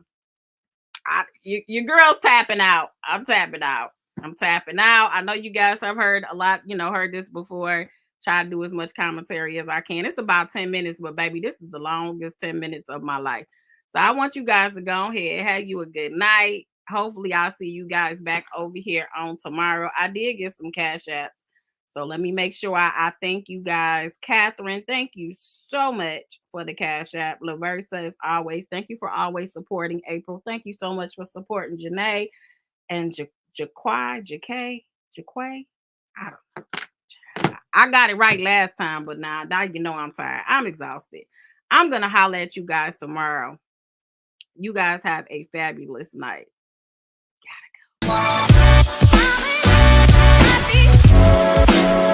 Your girl's tapping out. I'm tapping out. I know you guys have heard a lot, heard this before. Try to do as much commentary as I can. It's about 10 minutes, but baby, this is the longest 10 minutes of my life. So I want you guys to go ahead, have you a good night. Hopefully I'll see you guys back over here on tomorrow. I did get some cash apps. So let me make sure I thank you guys. Catherine, thank you so much for the cash app. Laversa, as always, thank you for always supporting. April, thank you so much for supporting. Janae and Jaquay. I don't know. I got it right last time, but now you know I'm tired. I'm exhausted. I'm going to holler at you guys tomorrow. You guys have a fabulous night. Gotta go.